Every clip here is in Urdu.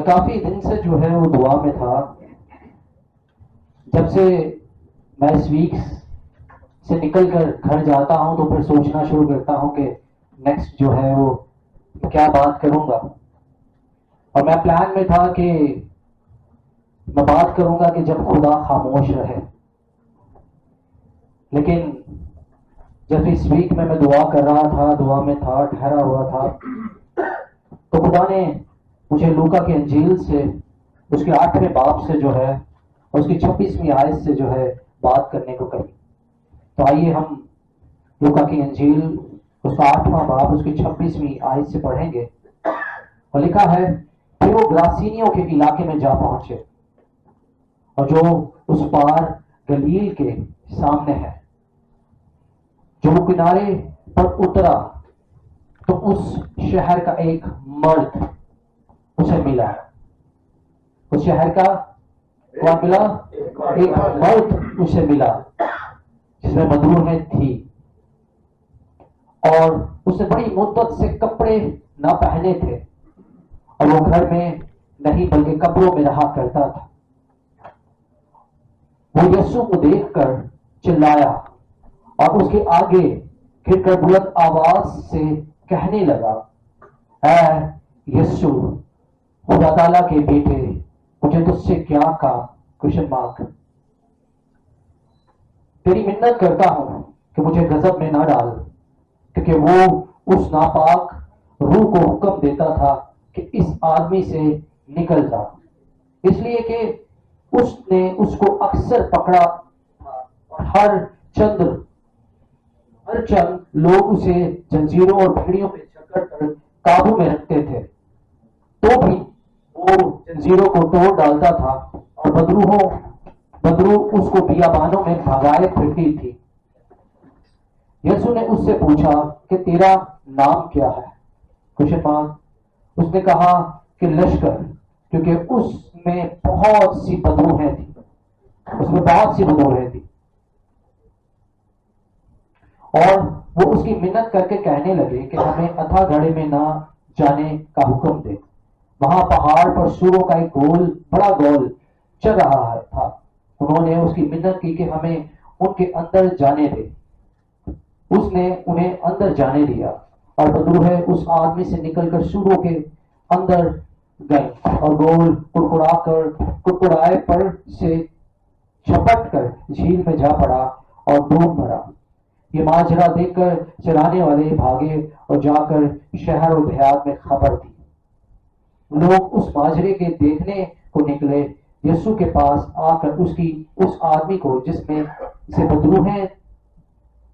میں کافی دن سے جو ہے وہ دعا میں تھا. جب سے میں اس ویک سے نکل کر گھر جاتا ہوں تو پھر سوچنا شروع کرتا ہوں کہ نیکسٹ جو ہے وہ کیا بات کروں گا. اور میں پلان میں تھا کہ میں بات کروں گا کہ جب خدا خاموش رہے. لیکن جب اس ویک میں دعا کر رہا تھا، دعا میں تھا، ٹھہرا ہوا تھا، تو خدا نے مجھے لوکا کی انجیل سے اس کے 8ویں باب سے جو ہے اس کی 26ویں آیت سے جو ہے بات کرنے کو کہی. تو آئیے ہم لوکا کی انجیل اس کا 8واں باب اس کی 26ویں آیت سے پڑھیں گے. اور لکھا ہے پھر وہ گراسینیوں کے علاقے میں جا پہنچے اور جو اس پار گلیل کے سامنے ہے. جو وہ کنارے پر اترا تو اس شہر کا ایک مرد اسے ملا. اس شہر کا کیا ملا؟ ایک مرد اسے ملا جس میں مدعویں تھی، اور اس نے بڑی مدت سے کپڑے نہ پہنے تھے اور وہ گھر میں نہیں بلکہ کپڑوں میں رہا کرتا تھا. وہ یسوع کو دیکھ کر چلایا اور اس کے آگے گر کر بلند آواز سے کہنے لگا، اے یسوع خدا تعالیٰ کے بیٹے، مجھے تجھ سے کیا کہا؟ Question mark. تیری منت کرتا ہوں کہ مجھے غضب میں نہ ڈال. کیونکہ وہ اس ناپاک روح کو حکم دیتا تھا کہ اس آدمی سے نکل جا، اس لیے کہ اس نے اس کو اکثر پکڑا تھا اور ہر چند لوگ اسے جنجیروں اور بھیڑیوں میں جکڑ کر قابو میں رکھتے تھے، تو بھی وہ جنجیروں کو توڑ ڈالتا تھا اور بدرو اس کو بیابانوں میں بھگائے پھرتی تھی. یسوع نے اس سے پوچھا کہ تیرا نام کیا ہے؟ Question mark. اس نے کہا کہ لشکر، کیونکہ اس میں بہت سی بدروہیں تھی. اور وہ اس کی منت کر کے کہنے لگے کہ ہمیں اتھا گڑھے میں نہ جانے کا حکم دے. وہاں پہاڑ پر سوروں کا ایک بڑا گول چل رہا تھا. انہوں نے اس کی منت کی کہ ہمیں ان کے اندر جانے دے. اس نے انہیں اندر جانے دیا اور بدروہیں اس آدمی سے نکل کر سوروں کے اندر گئے اور گول کڑکڑائے پر سے چھپٹ کر جھیل میں جا پڑا اور ڈوب مرا. یہ ماجرا دیکھ کر چرانے والے بھاگے اور جا کر شہر و دیہات میں خبر دی. لوگ اس ماجرے کے دیکھنے کو نکلے. یسوع کے پاس آ کر اس آدمی کو جس میں سے بدروہیں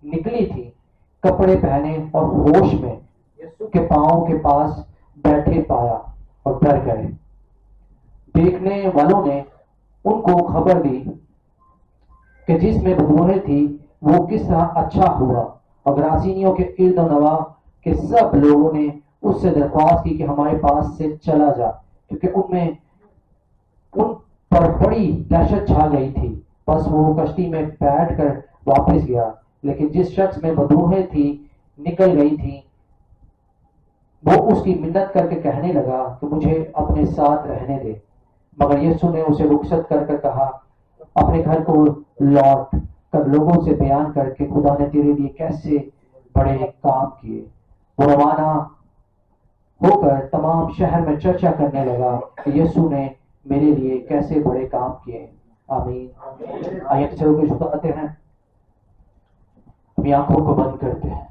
نکلی تھی کپڑے پہنے اور ہوش میں یسوع کے پاؤں کے پاس بیٹھے پایا اور ڈر گئے. دیکھنے والوں نے ان کو خبر دی کہ جس میں بدروہیں تھی وہ کس طرح اچھا ہوا. اور گراسینیوں کے ارد و نواح کے سب لوگوں نے اس سے درخواست کی کہ ہمارے پاس سے چلا جا، کیونکہ ان پر بڑی دہشت چھا گئی تھی. بس وہ کشتی میں بیٹھ کر واپس گیا. لیکن جس شخص میں بدروہیں تھی نکل گئی تھی وہ اس کی منت کر کے کہنے لگا کہ مجھے اپنے ساتھ رہنے دے. مگر یسوع نے اسے رخصت کر کہا، اپنے گھر کو لوٹ کر لوگوں سے بیان کر کے خدا نے تیرے لیے کیسے بڑے کام کیے. وہ روانہ ہو کر تمام شہر میں چرچا کرنے لگا کہ یسوع نے میرے لیے کیسے بڑے کام کیے. آمین. آئیے چلو کے شکر آتے ہیں، اپنی آنکھوں کو بند کرتے ہیں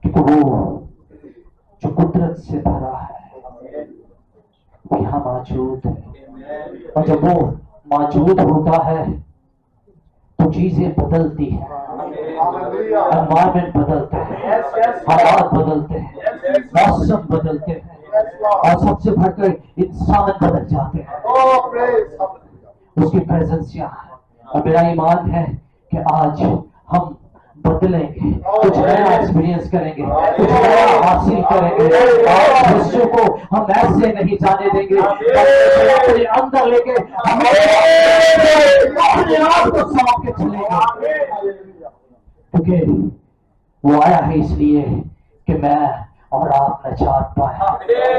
کیونکہ وہ جو قدرت سے بھرا ہے وہ یہاں موجود ہے. اور جب وہ موجود ہوتا ہے تو چیزیں بدلتی ہیں، انوائرمنٹ بدلتے ہیں، حالات بدلتے ہیں، موسم بدلتے ہیں، اور سب سے بڑھ کر انسان بدل جاتے ہیں. اس کی پریزنس یہاں ہے. اور میرا ایمان ہے کہ آج ہم بدلیں گے، کچھ نیا ایکسپیرینس کریں گے، کچھ نیا حاصل کریں گے. اور یسوع کو ہم ایسے نہیں جانے دیں گے، اپنے اندر لے کے اپنے آپ کو سونپ کے چلیں گے. کیونکہ وہ آیا ہے اس لیے کہ میں اور آپ نجات پائے۔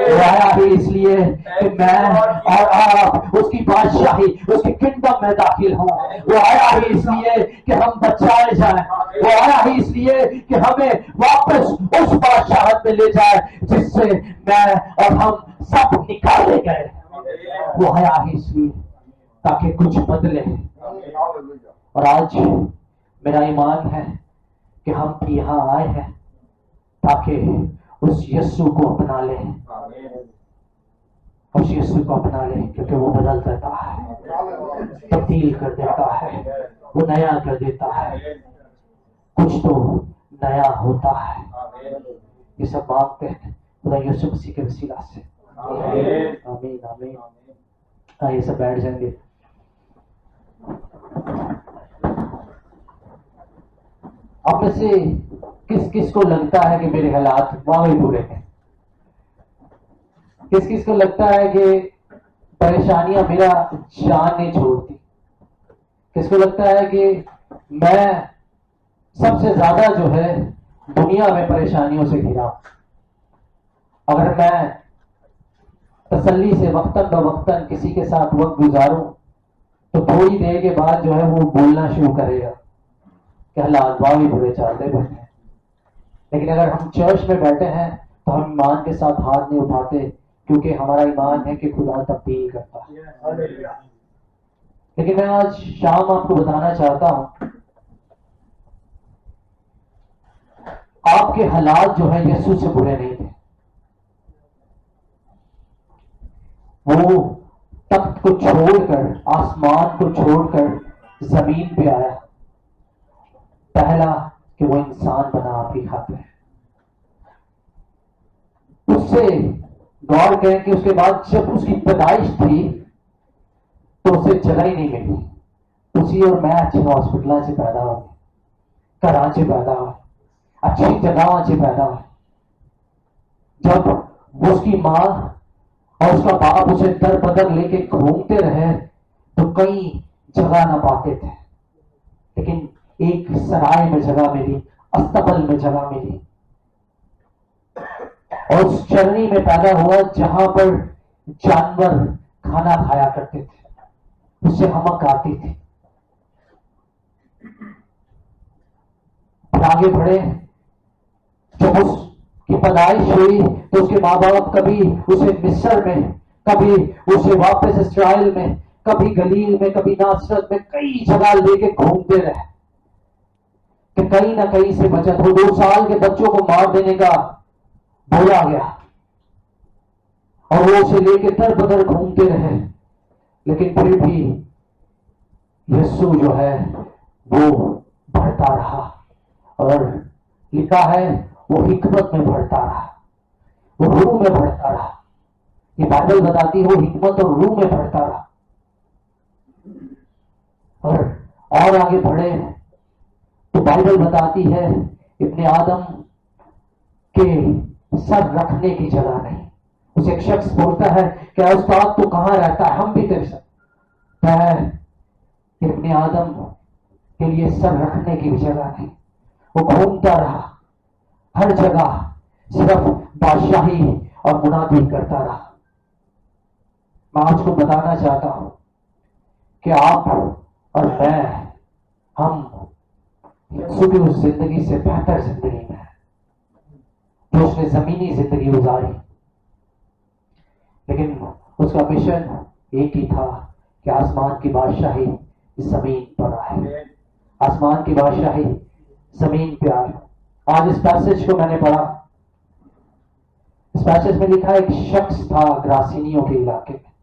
وہ آیا ہی اس لیے کہ میں اور آپ اس کی بادشاہی، اس کی کنگڈم میں داخل ہوں۔ وہ آیا ہی اس لیے کہ ہم بچائے جائیں۔ وہ آیا ہی اس لیے کہ ہمیں واپس اس بادشاہت میں لے جائے جس سے میں اور ہم سب نکالے گئے۔ وہ آیا ہی اس لیے تاکہ کچھ بدلے۔ اور آج میرا ایمان ہے کہ ہم بھی یہاں آئے ہیں تاکہ اس یسوع کو اپنا لیں، اس یسوع کو اپنا لیں، کیونکہ وہ بدل دیتا ہے، تبدیل کر دیتا ہے، وہ نیا کر دیتا ہے، کچھ تو نیا ہوتا ہے۔ یہ سب مانگتے ہیں خدا یسوع مسیح کے وسیلہ سے، آمین آمین۔ یہ سب بیٹھ جائیں گے۔ آپ میں سے کس کس کو لگتا ہے کہ میرے حالات واقعی برے ہیں؟ کس کس کو لگتا ہے کہ پریشانیاں میرا جان نہیں چھوڑتی؟ کس کو لگتا ہے کہ میں سب سے زیادہ جو ہے دنیا میں پریشانیوں سے گھرا ہوں؟ اگر میں تسلی سے وقتاً بوقتاً کسی کے ساتھ وقت گزاروں تو تھوڑی دیر کے بعد جو ہے وہ بولنا شروع کرے گا کہ حالات واقعی برے چلتے بیٹھے ہیں۔ لیکن اگر ہم چرچ میں بیٹھے ہیں تو ہم ایمان کے ساتھ ہاتھ نہیں اٹھاتے، کیونکہ ہمارا ایمان ہے کہ خدا تبدیل کرتا ہے۔ لیکن میں آج شام آپ کو بتانا چاہتا ہوں، آپ کے حالات جو ہے یسوع سے برے نہیں تھے۔ وہ تخت کو چھوڑ کر، آسمان کو چھوڑ کر زمین پہ آیا، پہلا کہ وہ انسان بنا آپ کی خاطر۔ اس سے غور کریں کہ اس کے بعد جب اس کی پیدائش تھی تو اسے جگہ ہی نہیں ملی۔ اسی اور میں اچھے ہاسپٹل سے پیدا ہو گئے، گھر سے پیدا ہوئے، اچھی جگہ سے پیدا ہوئے۔ جب وہ اس کی ماں اور اس کا باپ اسے در بدر لے کے گھومتے رہے تو کئی جگہ نہ پاتے تھے، لیکن ایک سرائے میں جگہ ملی، استبل میں جگہ ملی، اور اس چرنی میں پیدا ہوا جہاں پر جانور کھانا کھایا کرتے تھے، اس سے ہمک آتی تھی۔ پھر آگے بڑھے، جب اس کی پیدائش ہوئی تو اس کے ماں باپ کبھی اسے مصر میں، کبھی اسے واپس اسرائیل میں، کبھی گلیل میں، کبھی ناصرت میں، کئی جگہ لے کے گھومتے رہے کہ کہیں نہ کہیں سے بچت ہو۔ 2 سال کے بچوں کو مار دینے کا بولا گیا اور وہ اسے لے کے در بدر گھومتے رہے، لیکن پھر بھی یسوع جو ہے وہ بڑھتا رہا، اور لکھا ہے وہ حکمت میں بڑھتا رہا، وہ روح میں بڑھتا رہا۔ یہ بائبل بتاتی ہے وہ حکمت اور روح میں بڑھتا رہا۔ اور آگے بڑھے تو بائبل بتاتی ہے ابن آدم کے سر رکھنے کی جگہ نہیں۔ اسے ایک شخص بولتا ہے کہ استاد تو کہاں رہتا ہے، ہم بھی تیرے ساتھ ہے کہ ابن آدم کے لیے سر رکھنے کی جگہ نہیں۔ وہ گھومتا رہا ہر جگہ، صرف بادشاہی اور منادی کرتا رہا۔ میں آج کو بتانا چاہتا ہوں کہ آپ اور میں، ہم یسوع کی اس زندگی سے بہتر زندگی میں ہیں جو اس نے زمینی زندگی گزاری، لیکن اس کا مشن ایک ہی تھا کہ آسمان کی بادشاہی زمین پر آئے، آسمان کی بادشاہی زمین پہ آئے۔ آج اس پیسج کو میں نے پڑھا، اس پیسج میں لکھا ایک شخص تھا گراسینیوں کے علاقے میں،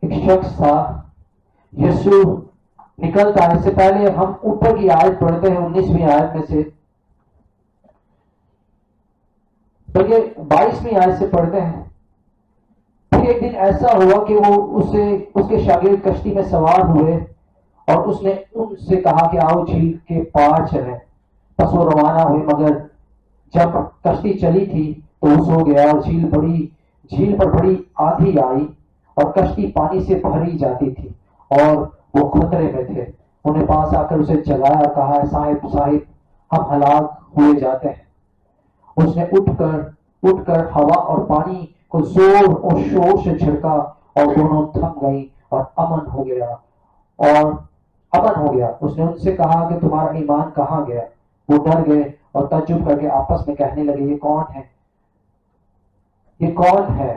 ایک شخص تھا۔ یسوع نکلتا ہے، اس سے پہلے ہم اوپر کی آیت پڑھتے ہیں 19ویں آیت میں سے، بلکہ 22ویں آیت سے پڑھتے ہیں۔ پھر ایک دن ایسا ہوا کہ وہ اس کے شاگرد کشتی میں سوار ہوئے اور اس نے ان سے کہا کہ آؤ جھیل کے پار چلیں۔ پس وہ روانہ ہوئے، مگر جب کشتی چلی تھی تو وہ سو گیا، اور جھیل پر بڑی آندھی آئی اور کشتی پانی سے بھری جاتی تھی اور وہ خطرے میں تھے۔ انہیں پاس آ کر اسے جگایا اور کہا، صاحب ہم ہلاک ہوئے جاتے ہیں۔ اس نے اٹھ کر ہوا اور پانی کو زور اور شور سے چھڑکا اور دونوں تھم گئی اور امن ہو گیا۔ اس نے ان سے کہا کہ تمہارا ایمان کہاں گیا؟ وہ ڈر گئے اور تعجب کر کے آپس میں کہنے لگے یہ کون ہے؟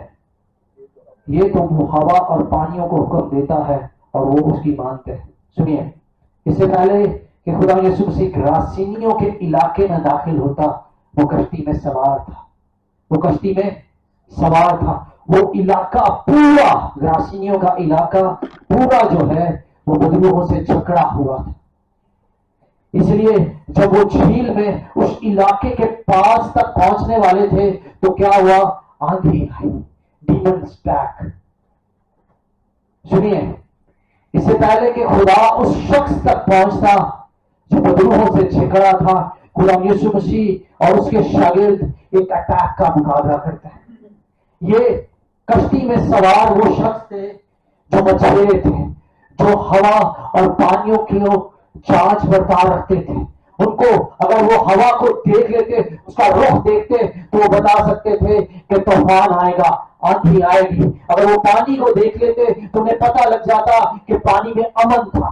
یہ تو ہوا اور پانیوں کو حکم دیتا ہے اور وہ اس کی مانتے ہیں۔ سنیے، اس سے پہلے کہ خدا یسوع مسیح گراسینیوں کے علاقے میں داخل ہوتا، وہ کشتی میں سوار تھا۔ وہ علاقہ پورا، گراسینیوں کا علاقہ پورا جو ہے وہ بدبوؤں سے جکڑا ہوا تھا۔ اس لیے جب وہ جھیل میں اس علاقے کے پاس تک پہنچنے والے تھے تو کیا ہوا؟ آندھی آئی، ڈیمنز اٹیک۔ سنیے، اس سے پہلے کہ خدا اس شخص تک پہنچتا جو بدروحوں سے جکڑا تھا، خدا یسوع مسیح اور اس کے شاگرد ایک اٹیک کا مقابلہ کرتے ہیں۔ یہ کشتی میں سوار وہ شخص تھے جو مچھیرے تھے، جو ہوا اور پانیوں کی جانچ برتاؤ رکھتے تھے۔ ان کو اگر وہ ہوا کو دیکھ لیتے، اس کا رخ دیکھتے تو وہ بتا سکتے تھے کہ طوفان آئے گا، آندھی آئے گی۔ اگر وہ پانی کو دیکھ لیتے تو انہیں پتہ لگ جاتا کہ پانی میں امن تھا۔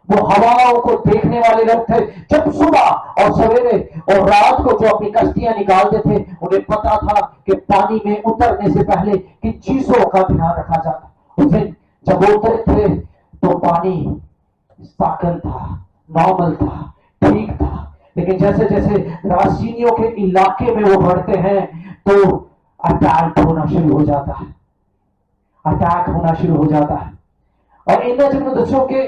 وہ ہواؤں کو دیکھنے والے لوگ تھے۔ جب صبح اور سویرے اور رات کو جو اپنی کشتیاں نکالتے تھے، انہیں پتا تھا کہ پانی میں اترنے سے پہلے کن چیزوں کا دھیان رکھا جاتا۔ اس دن جب وہ اترے تھے تو پانی ساکن تھا، نارمل تھا، ٹھیک تھا۔ لیکن جیسے جیسے راسینیوں کے علاقے میں وہ بڑھتے ہیں تو اٹیک ہونا شروع ہو جاتا ہے۔ اور ان جملوں کے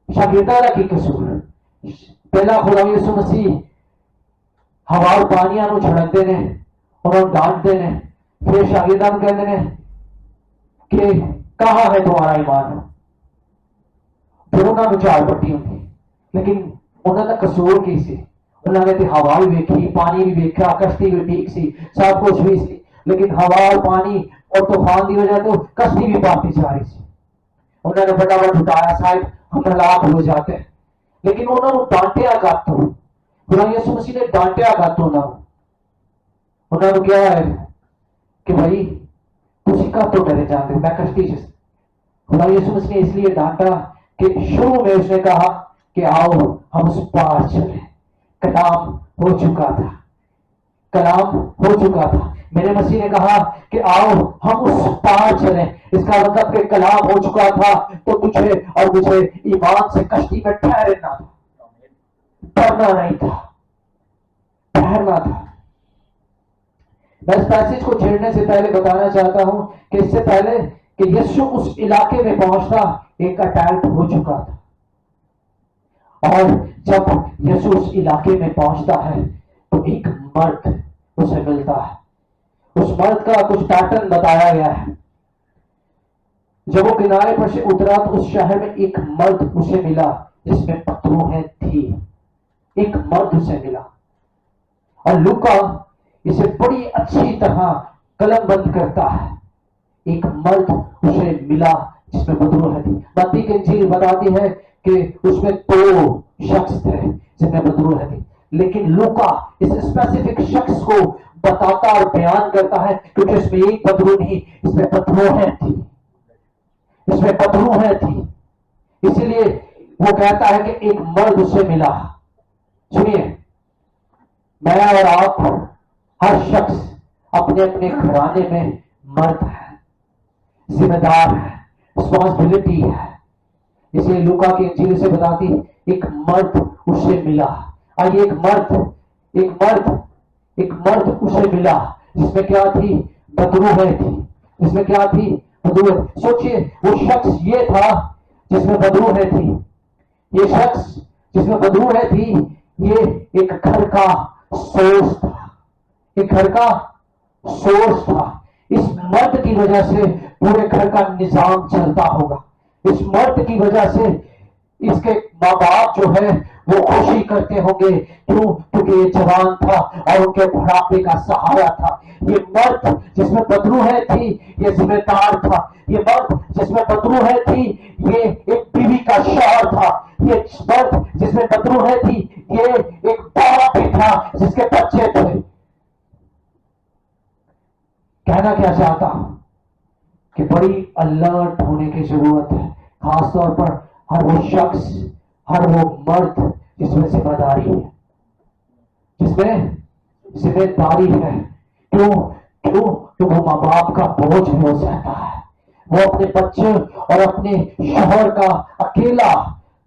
شاگردانہ کی قصور پہلا خدا یسوع مسیح ہوا اور پانیاں نو چھڑکتے نے، انہوں ڈانٹتے نے، پھر شاگردان کہتے ہیں کہ کہاں ہے تمہارا ایمان؟ پھر انہوں نے چار پٹی ہوتی، لیکن انہوں نے قصور کی سی، انہوں نے ہوا بھی ویکھی، پانی بھی ویکھا، کشتی بھی ٹھیک سی، سب کچھ بھی سی، لیکن ہوا اور پانی اور طوفان کی وجہ تو کشتی بھی پاتی جا رہی سی۔ انہوں نے فٹافٹ اٹھایا، صاحب ہم ہلاک ہو جاتے ہیں۔ لیکن انہوں نے ڈانٹیا گاتو، خدا یسوع مسیح نے ڈانٹیا گاتو نہ، انہوں نے کیا ہے کہ بھائی تسی کا تو ڈرے جاندے، میں کشتی جس خدا یسوع مسیح نے اس لیے ڈانٹا کہ شروع میں اس نے کہا کہ آؤ ہم اس پار چلیں۔ کلام ہو چکا تھا۔ میرے مسیح نے کہا کہ آؤ ہم اس پار چلیں، اس کا مطلب کہ کلام ہو چکا تھا تو تجھے اور مجھے ایمان سے کشتی میں ٹھہرنا تھا، ڈرنا نہیں تھا، ٹھہرنا تھا۔ میں اس پیسج کو چھیڑنے سے پہلے بتانا چاہتا ہوں کہ اس سے پہلے کہ یسوع اس علاقے میں پہنچتا ایک اٹیک ہو چکا تھا، اور جب یسوع اس علاقے میں پہنچتا ہے تو ایک مرد اسے ملتا ہے۔ اس مرد کا کچھ پیٹرن بتایا گیا ہے۔ جب وہ کنارے پر سے اترا تو اس شہر میں ایک مرد اسے ملا جس میں پتھرویں تھی، ایک مرد اسے ملا، اور لوکا اسے بڑی اچھی طرح قلم بند کرتا ہے۔ ایک مرد اسے ملا جس میں بدروح تھی۔ متی کی انجیل بتاتی ہے کہ اس میں 2 شخص تھے جن میں بدروح تھی، لیکن لوکا اس اسپیسیفک شخص کو بتاتا اور بیان کرتا ہے کیونکہ اس میں ایک بدروح نہیں، اس میں بدروحیں تھی۔ اسی لیے وہ کہتا ہے کہ ایک مرد اسے ملا۔ سنیے، میں اور آپ ہر شخص اپنے اپنے گھرانے میں مرد ہے، ذمہ دار ہے، رسپانسبلٹی ہے۔ اس لیے لوکا کی انجیل سے بتاتی ایک مرد اسے ملا، اور ایک مرد اسے ملا جس میں کیا تھی؟ بدروحیں تھی۔ جس میں کیا تھی؟ بدروحیں۔ سوچئے وہ شخص یہ تھا جس میں بدروحیں تھی۔ یہ شخص جس میں بدروحیں تھی یہ ایک گھر کا سورس تھا، ایک گھر کا سورس تھا۔ اس مرد کی وجہ سے پورے گھر کا نظام چلتا ہوگا۔ اس مرد کی وجہ سے اس کے ماں باپ جو ہے وہ خوشی کرتے ہوں گے، کیوں؟ کیونکہ یہ جوان تھا اور ان کے بڑھاپے کا سہارا تھا۔ یہ مرد جس میں بدروحیں تھی یہ ذمہ دار تھا۔ یہ مرد جس میں بدروحیں تھی یہ ایک بیوی کا شوہر تھا۔ یہ مرد جس میں بدروحیں تھی یہ ایک باپ بھی تھا جس کے بچے تھے۔ کہنا کیا چاہتا ہوں کہ بڑی الرٹ ہونے کی ضرورت ہے، خاص طور پر ہر وہ شخص، ہر وہ مرد جس میں ذمہ داری ہے، جس میں ذمہ داری ہے۔ کیوں؟ کیوں کہ وہ ماں باپ کا بوجھ ہے، وہ سہتا ہے، وہ اپنے بچے اور اپنے شوہر کا اکیلا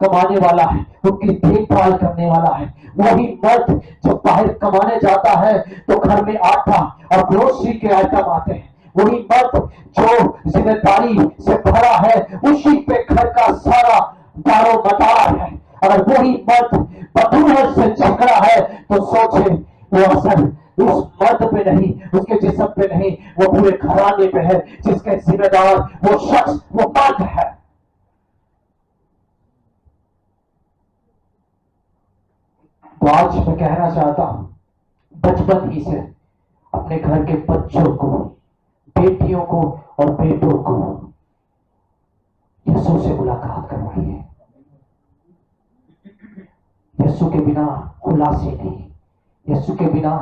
کمانے والا ہے، ان کی دیکھ بھال کرنے والا ہے۔ وہی مرد جب باہر کمانے جاتا ہے تو گھر میں آٹا اور گروسری کے آئٹم آتے ہیں۔ وہی مرد جو ذمہ داری سے بھرا ہے، اسی پہ گھر کا سارا دار و مدار ہے۔ اگر وہی مرد بدولت سے جھگڑا ہے تو سوچے وہ اثر اس مرد پہ نہیں، اس کے جسم پہ نہیں، وہ پورے گھرانے پہ ہے، جس کے ذمہ دار وہ شخص، وہ مرد ہے۔ تو آج میں کہنا چاہتا ہوں، بچپن ہی سے اپنے گھر کے بچوں کو، بیٹیوں کو اور بیٹوں کو یسوع سے ملاقات کروائیے۔ یسوع کے بنا خلاصی نہیں، یسوع کے بنا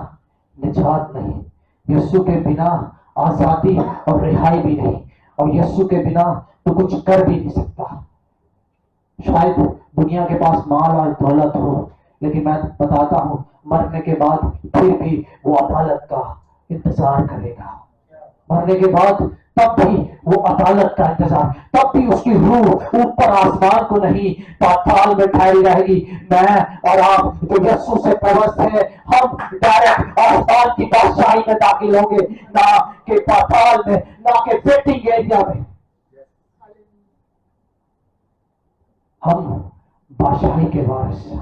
نجات نہیں، یسوع کے بنا آزادی اور رہائی بھی نہیں، اور یسوع کے بنا تو کچھ کر بھی نہیں سکتا۔ شاید دنیا کے پاس مال اور دولت ہو، لیکن میں بتاتا ہوں مرنے کے بعد پھر بھی وہ عدالت کا انتظار کرے گا۔ مرنے کے بعد تب بھی وہ عدالت کا انتظار، تب بھی اس کی روح اوپر آسمان کو نہیں پاتال میں ٹھہری رہے گی۔ میں اور آپ جو یسوع سے پیوست ہیں، ہم ڈائریکٹ آسمان کی بادشاہی میں داخل ہوں گے، نہ کہ پاتال میں، نہ کہ ویٹنگ ایریا میں۔ ہم بادشاہی کے وارث ہیں،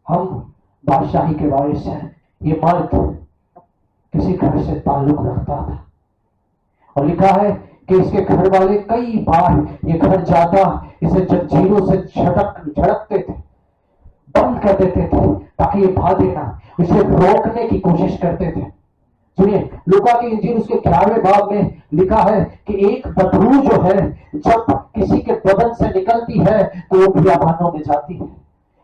ہم بادشاہی کے وارث ہیں۔ یہ مرد کسی گھر سے تعلق رکھتا تھا، اور لکھا ہے کہ اس کے گھر والے کئی بار یہ گھر جاتا اسے جنجیروں سے جھڑکتے تھے، بند کر دیتے تھے تاکہ یہ بھاگے نہ، اسے روکنے کی کوشش کرتے تھے۔ سنیے، لوکا کی انجیل اس کے 11ویں باب میں لکھا ہے کہ ایک بدبو جو ہے جب کسی کے بدن سے نکلتی ہے تو وہ بیابانوں میں جاتی ہے،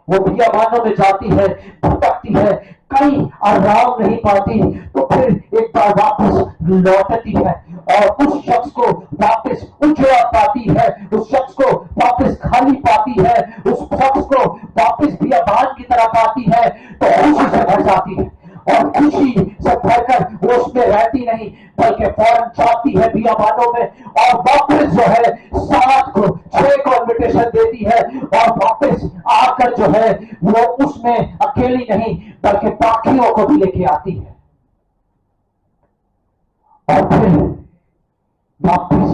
وہ بیابانوں میں جاتی ہے، بھٹکتی ہے، کہیں آرام نہیں پاتی، تو پھر ایک بار واپس لوٹتی ہے اور اس شخص کو واپس اجڑا پاتی ہے، اس شخص کو واپس خالی پاتی ہے، اس شخص کو واپس بیابان کی طرح پاتی ہے، تو خوشی سے بھر جاتی ہے، اور خوشی سے بھر کر وہ اس میں رہتی نہیں بلکہ فوراً جاتی ہے بیابانوں میں، اور واپس جو ہے 6 کو انویٹیشن دیتی ہے، اور واپس آ کر جو ہے وہ اس میں اکیلی نہیں بلکہ باقیوں کو بھی لے کے آتی ہے، اور پھر واپس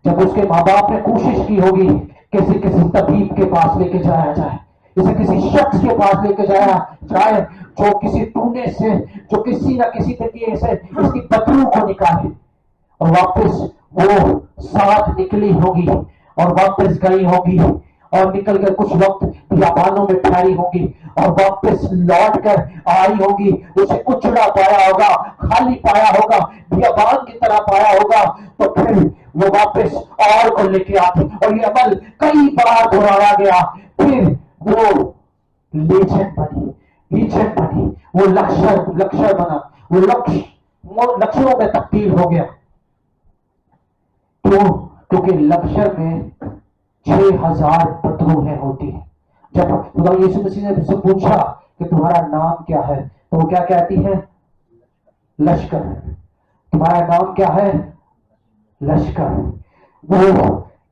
جب اس کے ماں باپ نے کوشش کی ہوگی کسی طبیب کے پاس لے کے جایا جائے، اسے کسی شخص کے پاس لے کے جایا جائے جو کسی ٹونے سے، جو کسی نہ کسی طریقے سے اس کی بدبو کو نکالے، اور واپس وہ ساتھ نکلی ہوگی اور واپس گئی ہوگی، اور نکل کر کچھ وقت بیابانوں میں ٹھہری ہوگی، اور واپس لوٹ کر آئی ہوگی، اسے اچڑا پایا ہوگا، خالی پایا ہوگا، بیابان کی طرح پایا ہوگا، تو پھر وہ واپس اور کو لے کے آتی، اور یہ عمل کئی بار دہرایا گیا، پھر وہ لیجنڈ بنی، لیجنڈ بنی، وہ لکشر بنا، وہ لکشروں میں تبدیل ہو گیا۔ کیوں؟ کیونکہ لکشر میں 6000 بدروہیں ہوتی ہیں۔ جب خدا یسوع مسیح نے سے پوچھا کہ تمہارا نام کیا ہے تو وہ کیا کہتی ہے؟ لشکر۔ تمہارا نام کیا ہے؟ لشکر۔ وہ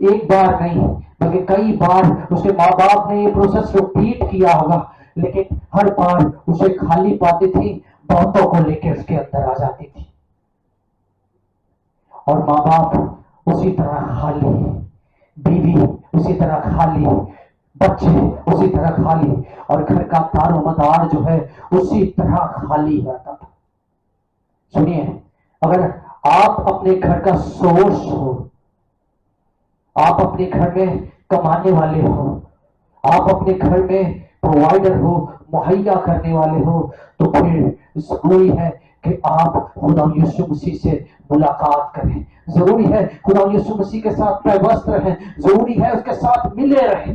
ایک بار نہیں بلکہ کئی بار اس کے ماں باپ نے یہ پروسیس ریپیٹ کیا ہوگا، لیکن ہر بار اسے خالی پاتی تھی، بہتوں کو لے کے اس کے اندر آ جاتی تھی، اور ماں باپ اسی طرح خالی، بیوی اسی طرح خالی، بچے اسی طرح خالی، اور گھر کا دار و مدار جو ہے اسی طرح خالی رہتا تھا۔ سنیے، اگر آپ اپنے گھر کا سورس ہو، آپ اپنے گھر میں کمانے والے ہو، آپ اپنے گھر میں پرووائڈر ہو، مہیا کرنے والے ہو، تو پھر ضروری ہے کہ آپ خدا یسوع مسیح سے ملاقات کریں، ضروری ہے خدا یسوع مسیح کے ساتھ پیوست رہیں، ضروری ہے اس کے ساتھ ملے رہیں۔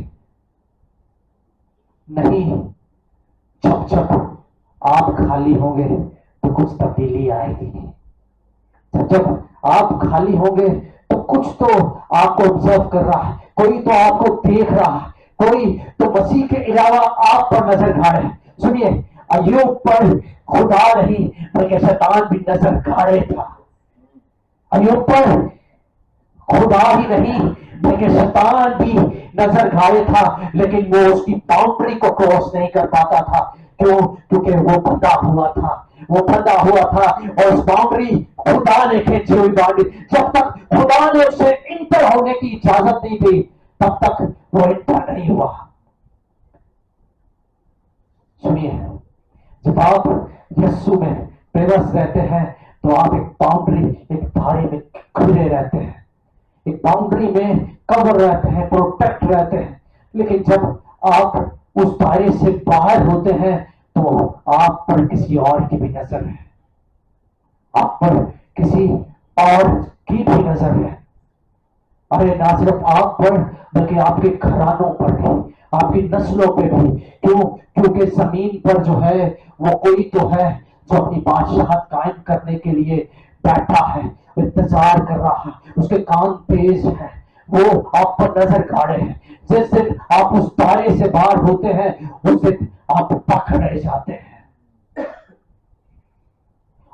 نہیں، جب آپ خالی ہوں گے تو کچھ تبدیلی آئے گی، جب آپ خالی ہوں گے تو کچھ تو آپ کو آبزرو کر رہا ہے، کوئی تو آپ کو دیکھ رہا ہے، کوئی تو مسیح کے علاوہ آپ پر نظر گھاڑے. سنیے، ایوب پر خدا نہیں بلکہ شیطان بھی نظر گھاڑے تھا. ایوب پر خدا ہی نہیں بلکہ شیطان بھی نظر گھاڑے تھا، لیکن وہ اس کی باؤنڈری کو کراس نہیں کر پاتا تھا. کیوں؟ کیونکہ وہ بندھا ہوا تھا، وہ بندھا ہوا تھا، اور اس باؤنڈری خدا نے کھینچی ہوئی باؤنڈری. جب تک خدا نے اسے انٹر ہونے کی اجازت نہیں دی تب تک وہ انٹر نہیں ہوا. سنیے، جب آپ یسوع میں پیوس رہتے ہیں تو آپ ایک باؤنڈری، ایک دھارے میں کھلے رہتے ہیں، ایک باؤنڈری میں کور رہتے ہیں، پروٹیکٹ رہتے ہیں. لیکن جب آپ اس دائرے سے باہر ہوتے ہیں تو آپ پر کسی اور کی بھی نظر ہے، آپ پر کسی اور کی بھی نظر ہے. ارے نہ صرف آپ پر بلکہ آپ کے گھرانوں پر بھی، آپ کی نسلوں پہ بھی. کیوں؟ کیونکہ زمین پر جو ہے وہ کوئی تو ہے جو اپنی بادشاہت قائم کرنے کے لیے بیٹھا ہے، انتظار کر رہا ہے، اس کے کان تیز ہے، وہ آپ پر نظر گاڑے ہیں. جس دن آپ اس دائرے سے باہر ہوتے ہیں اس دن آپ پکڑے جاتے ہیں.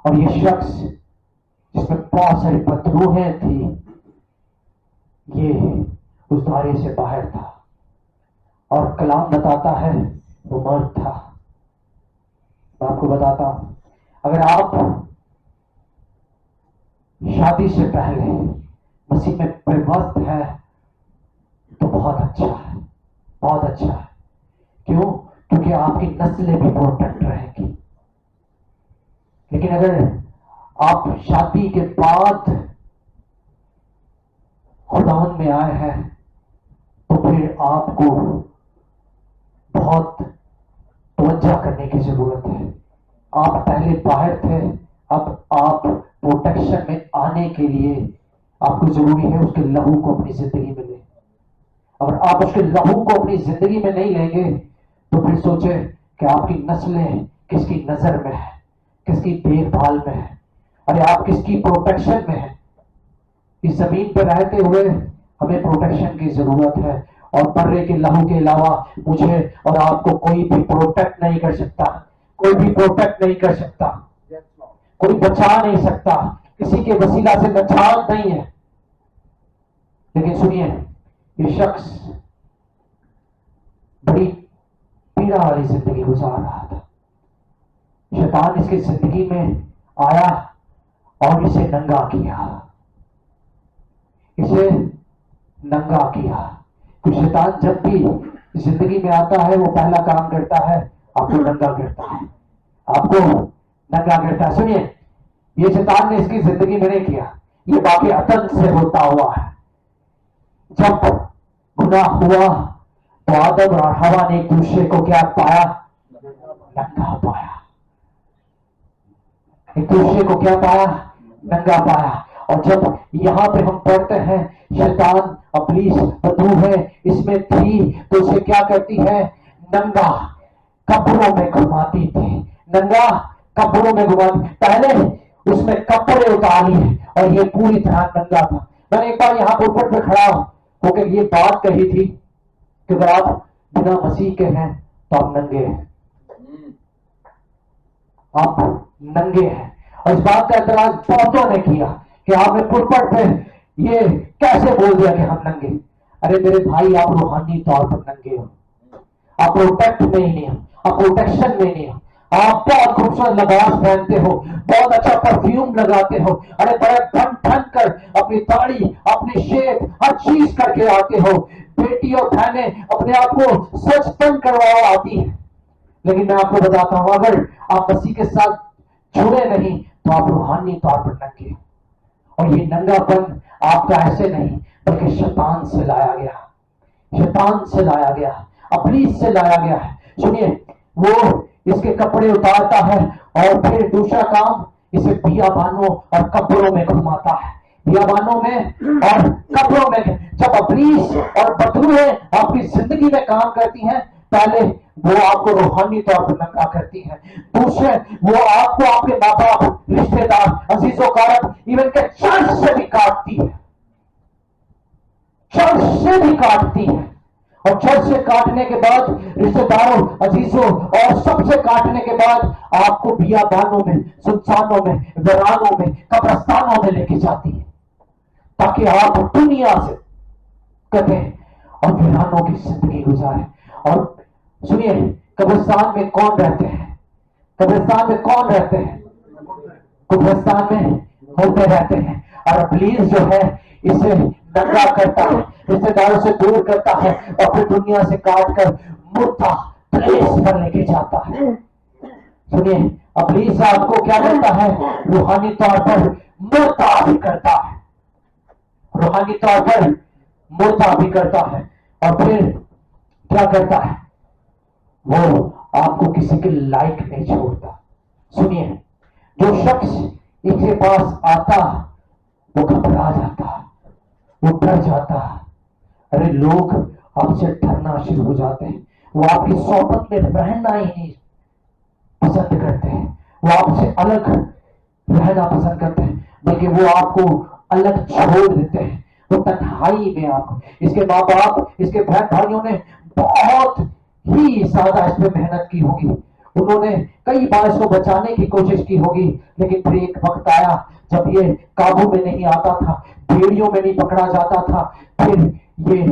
اور یہ شخص جس میں بہت ساری بدروہیں تھی، یہ اس دائرے سے باہر تھا، اور کلام بتاتا ہے وہ مرد تھا. میں آپ کو بتاتا ہوں، اگر آپ شادی سے پہلے مسیح میں پیوست ہے تو بہت اچھا ہے، بہت اچھا ہے. کیوں؟ کیونکہ آپ کی نسلیں بھی پروٹیکٹ رہیں گی. لیکن اگر آپ شادی کے بعد خداوند میں آئے ہیں تو پھر آپ کو بہت توجہ کرنے کی ضرورت ہے. آپ پہلے باہر تھے، اب آپ پروٹیکشن میں آنے کے لیے آپ کو ضروری ہے اس کے لہو کو اپنی زندگی میں لیں. اگر آپ اس کے لہو کو اپنی زندگی میں نہیں لیں گے تو پھر سوچیں کہ آپ کی نسلیں کس کی نظر میں ہے، کس کی دیکھ بھال میں ہے، ارے آپ کس کی پروٹیکشن میں ہے. اس زمین پہ رہتے ہوئے ہمیں پروٹیکشن کی ضرورت ہے، اور برے کے لہو کے علاوہ مجھے اور آپ کو کوئی بھی پروٹیکٹ نہیں کر سکتا، کوئی بھی پروٹیکٹ نہیں کر سکتا، کوئی بچا نہیں سکتا، کسی کے وسیلہ سے نجات نہیں ہے. لیکن سنیے، یہ شخص بڑی پیڑا والی زندگی گزار رہا تھا. شیطان اس کی زندگی میں آیا اور اسے ننگا کیا، اسے ننگا کیا. تو شیطان جب بھی زندگی میں آتا ہے وہ پہلا کام کرتا ہے آپ کو ننگا کرتا ہے، آپ کو ننگا کرتا ہے. سنیے، یہ شیطان نے اس کی زندگی میں نہیں کیا، یہ باقی عدم سے ہوتا ہوا ہے. جب گناہ ہوا تو آدم اور ہوا نے ایک دوسرے کو کیا پایا؟ ننگا پایا. ایک دوسرے کو کیا پایا؟ ننگا پایا. اور جب یہاں پہ ہم پڑھتے ہیں شیطان ابلیس بدو ہے اس میں تھی تو اسے کیا کرتی ہے؟ ننگا کپڑوں میں گھماتی تھی، ننگا کپڑوں میں گھماتی. پہلے اس میں کپڑے اتاری اور یہ پوری طرح ننگا تھا. میں نے ایک بار یہاں پوپٹ پہ کھڑا ہو کے یہ بات کہی تھی کہ اگر آپ بنا مسیح کے ہیں تو آپ ننگے ہیں، آپ ننگے ہیں. اور اس بات کا اعتراض بہتوں نے کیا کہ آپ نے پوپٹ پہ یہ کیسے بول دیا کہ ہم ننگے. ارے میرے بھائی، آپ روحانی طور پر ننگے ہو، آپ پروٹیکٹ میں ہی نہیں ہو، آپ پروٹیکشن میں نہیں ہو. آپ بہت خوبصورت لباس پہنتے ہو، بہت اچھا پرفیوم لگاتے ہو، ارے بڑے بن ٹھن کر اپنی داڑھی، اپنی شیپ، ہر چیز کر کے آتے ہو. بیٹی اور بہنیں اپنے آپ کو سچ تن کروا آتی ہیں. لیکن میں آپ کو بتاتا ہوں، اگر آپ مسیح کے ساتھ جڑے نہیں تو آپ روحانی طور پر ننگے. اور یہ ننگا پن آپ کا ایسے نہیں بلکہ شیطان سے لایا گیا، شیطان سے لایا گیا، ابلیس سے لایا گیا ہے. سنیے، وہ اس کے کپڑے اتارتا ہے اور پھر دوسرا کام اسے بیابانوں اور قبروں میں گھماتا ہے، بیابانوں میں اور قبروں میں. جب ابلیس اور بدروہیں آپ کی زندگی میں کام کرتی ہیں، پہلے وہ آپ کو روحانی طور پر ننگا کرتی ہے. دوسرے وہ آپ کو آپ کے ماں باپ, رشتے دار, عزیز و کارب, ایون کہ چرچ سے بھی کاٹتی ہے, چرچ سے بھی کاٹتی ہے. اور چرچ سے کاٹنے کے بعد رشتے داروں, عزیزوں اور سب سے کاٹنے کے بعد آپ کو بیابانوں میں, سنسانوں میں, ویرانوں میں, قبرستانوں میں لے کے جاتی ہے, تاکہ آپ دنیا سے کٹیں اور ویرانوں کی زندگی گزاریں. اور سنیے, قبرستان میں کون رہتے ہیں؟ قبرستان میں کون رہتے ہیں؟ قبرستان میں مردے رہتے ہیں. اور ابلیس جو ہے اسے ننگا کرتا ہے, رشتے داروں سے دور کرتا ہے, اور پھر دنیا سے کاٹ کر مردہ پلیس پر لے کے جاتا ہے. سنیے, ابلیس آپ کو کیا کرتا ہے؟ روحانی طور پر مردہ بھی کرتا ہے, روحانی طور پر مردہ بھی کرتا ہے. اور پھر کیا کرتا ہے؟ وہ آپ کو کسی کے لائق نہیں چھوڑتا. سنیے, جو شخص اس کے پاس آتا وہ گھبرا جاتا, وہ ڈر جاتا. ارے لوگ آپ سے ڈرنا شروع ہو جاتے ہیں, وہ آپ کی صحبت میں رہنا ہی نہیں پسند کرتے ہیں, وہ آپ سے الگ رہنا پسند کرتے ہیں, بلکہ وہ آپ کو الگ چھوڑ دیتے ہیں. وہ تنہائی میں آپ کو, اس کے ماں باپ, اس کے بہن بھائیوں نے بہت ہی زیادہ اس پہ محنت کی ہوگی, انہوں نے کئی بار اس کو بچانے کی کوشش کی ہوگی, لیکن پھر ایک وقت آیا جب یہ قابو میں نہیں آتا تھا, بھیڑیوں میں نہیں پکڑا جاتا تھا, پھر یہ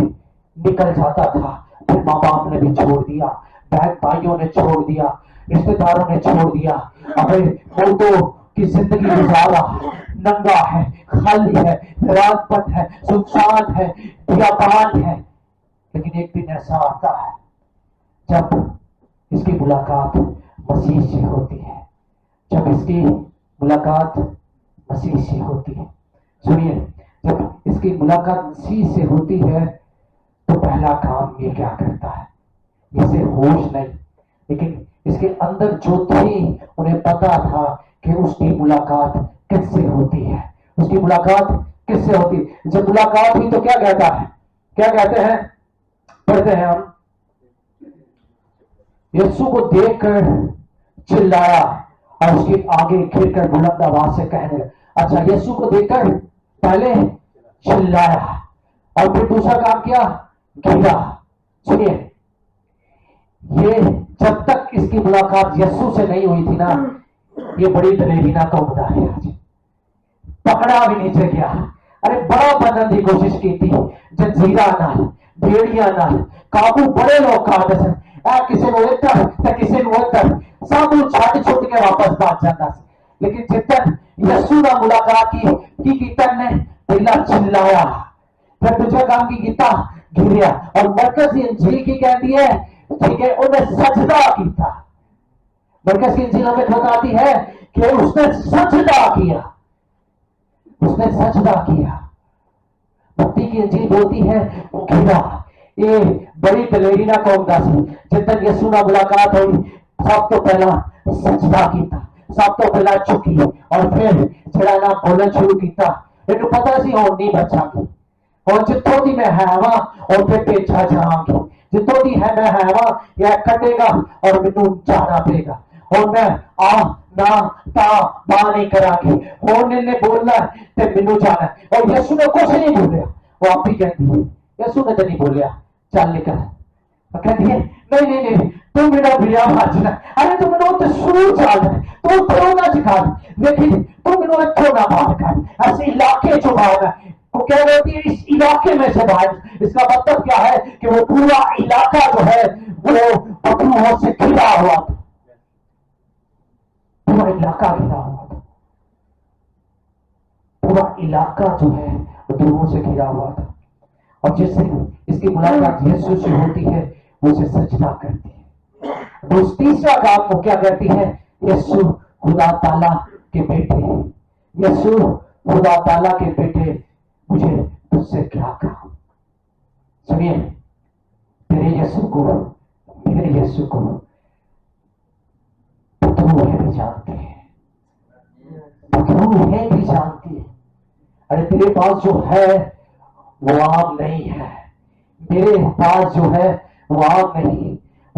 نکل جاتا تھا. پھر ماں باپ نے بھی چھوڑ دیا, بہن بھائیوں نے چھوڑ دیا, رشتے داروں نے چھوڑ دیا. ابھی مردوں کی زندگی گزارا, ننگا ہے, خالی ہے, رات پٹ ہے, سنسان ہے, بیابان ہے. لیکن ایک دن ایسا آتا ہے جب اس کی ملاقات مسیح سے ہوتی ہے, جب اس کی ملاقات مسیح سے ہوتی ہے. سنیے, جب اس کی ملاقات مسیح سے ہوتی ہے تو پہلا کام یہ کیا کرتا ہے؟ اسے ہوش نہیں, لیکن اس کے اندر جو تھی انہیں پتا تھا کہ اس کی ملاقات کس سے ہوتی ہے, اس کی ملاقات کس سے ہوتی. جب ملاقات ہوئی تو کیا کہتا ہے؟ کیا کہتے ہیں؟ پڑھتے ہیں ہم, یسوع کو دیکھ کر چلایا اور اس کے آگے گر کر بلند آواز سے کہنے لگا. اچھا, یسوع کو دیکھ کر پہلے چلایا اور پھر دوسرا کام کیا, گرا. سنیے, یہ جب تک اس کی ملاقات یسوع سے نہیں ہوئی تھی نا, یہ بڑی دلیرینا قوم ہے, پکڑا بھی نیچے گیا. ارے بڑا بننے کی کوشش کی تھی, جنزیرہ نال, بھیڑیاں نال, قابو بڑے لوگ کہاں سے, کسی کو ادھر تو کسی کو ادھر, سب چھٹ چھٹ کے واپس بھاگ جاتا. لیکن جتن یسوع نے ملاقات کی تن نے پہلا چلایا, پھر دوسرا کام کی کیتا, گریا. اور مرکز انجیل کی کہتی ہے, ٹھیک ہے, انہیں سجدہ کیتا. مرکز کی انجیل ہمیں بتاتی ہے کہ اس نے سجدہ کیا, اس نے سجدہ کیا. بھکتی کی انجیل بولتی ہے وہ گرا. یہ بڑی دلیرینا قوم دا سی. جتن یسوع نال ملاقات ہوئی سب تو پہلا سجدہ کیتا, سب تو پہلا چکی اور پھر جڑا نا بولنا شروع کیتا. اینو پتا سی ہون نہیں بچا گی, اور جتوں دی میں ہے وا اور پھر پیچھا جاواں گی, جتوں دی ہے میں ہوا یا کٹے گا اور مینوں جانا پے گا. اور میں آ نہ تا با نہیں کرا گی, اور نے بولنا تے مینوں جانا. اور یسوع نے کچھ نہیں بولیا, وہ آپ ہی کہتی ہے یسوع نے تو نہیں بولیا چل نکل. کہتی ہے نہیں نہیں نہیں, تم میرا بھیا بھاجنا. ارے تم نے تو شروع چال ہے تو کیوں نہ سکھا, لیکن تم نے اتوں نہ باہر کر, ایسے علاقے جو باہر ہے وہ کہہ رہی ہے اس علاقے میں سے باہر. اس کا مطلب کیا ہے کہ وہ پورا علاقہ جو ہے وہ پتھروں سے گھرا ہوا تھا, پورا علاقہ گھرا ہوا تھا, پورا علاقہ جو ہے وہ پتھروں سے گھرا ہوا تھا. اور جس سے اس کی ملاقات یسوع سے ہوتی ہے وہ اسے سجدہ کرتی ہے. تیسرا کام وہ کیا کرتی ہے, یسوع خدا تعالیٰ کے بیٹے, یسوع خدا تعالیٰ کے بیٹے مجھے تجھ سے کیا کہا. سنیے, تیرے یسوع کو, میرے یسوع کو پتھروں ہے بھی جانتے ہیں, پتھروں ہے بھی جانتی ہے. ارے تیرے پاس جو ہے وہ عام نہیں ہے, میرے پاس جو ہے وہ عام نہیں.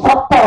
70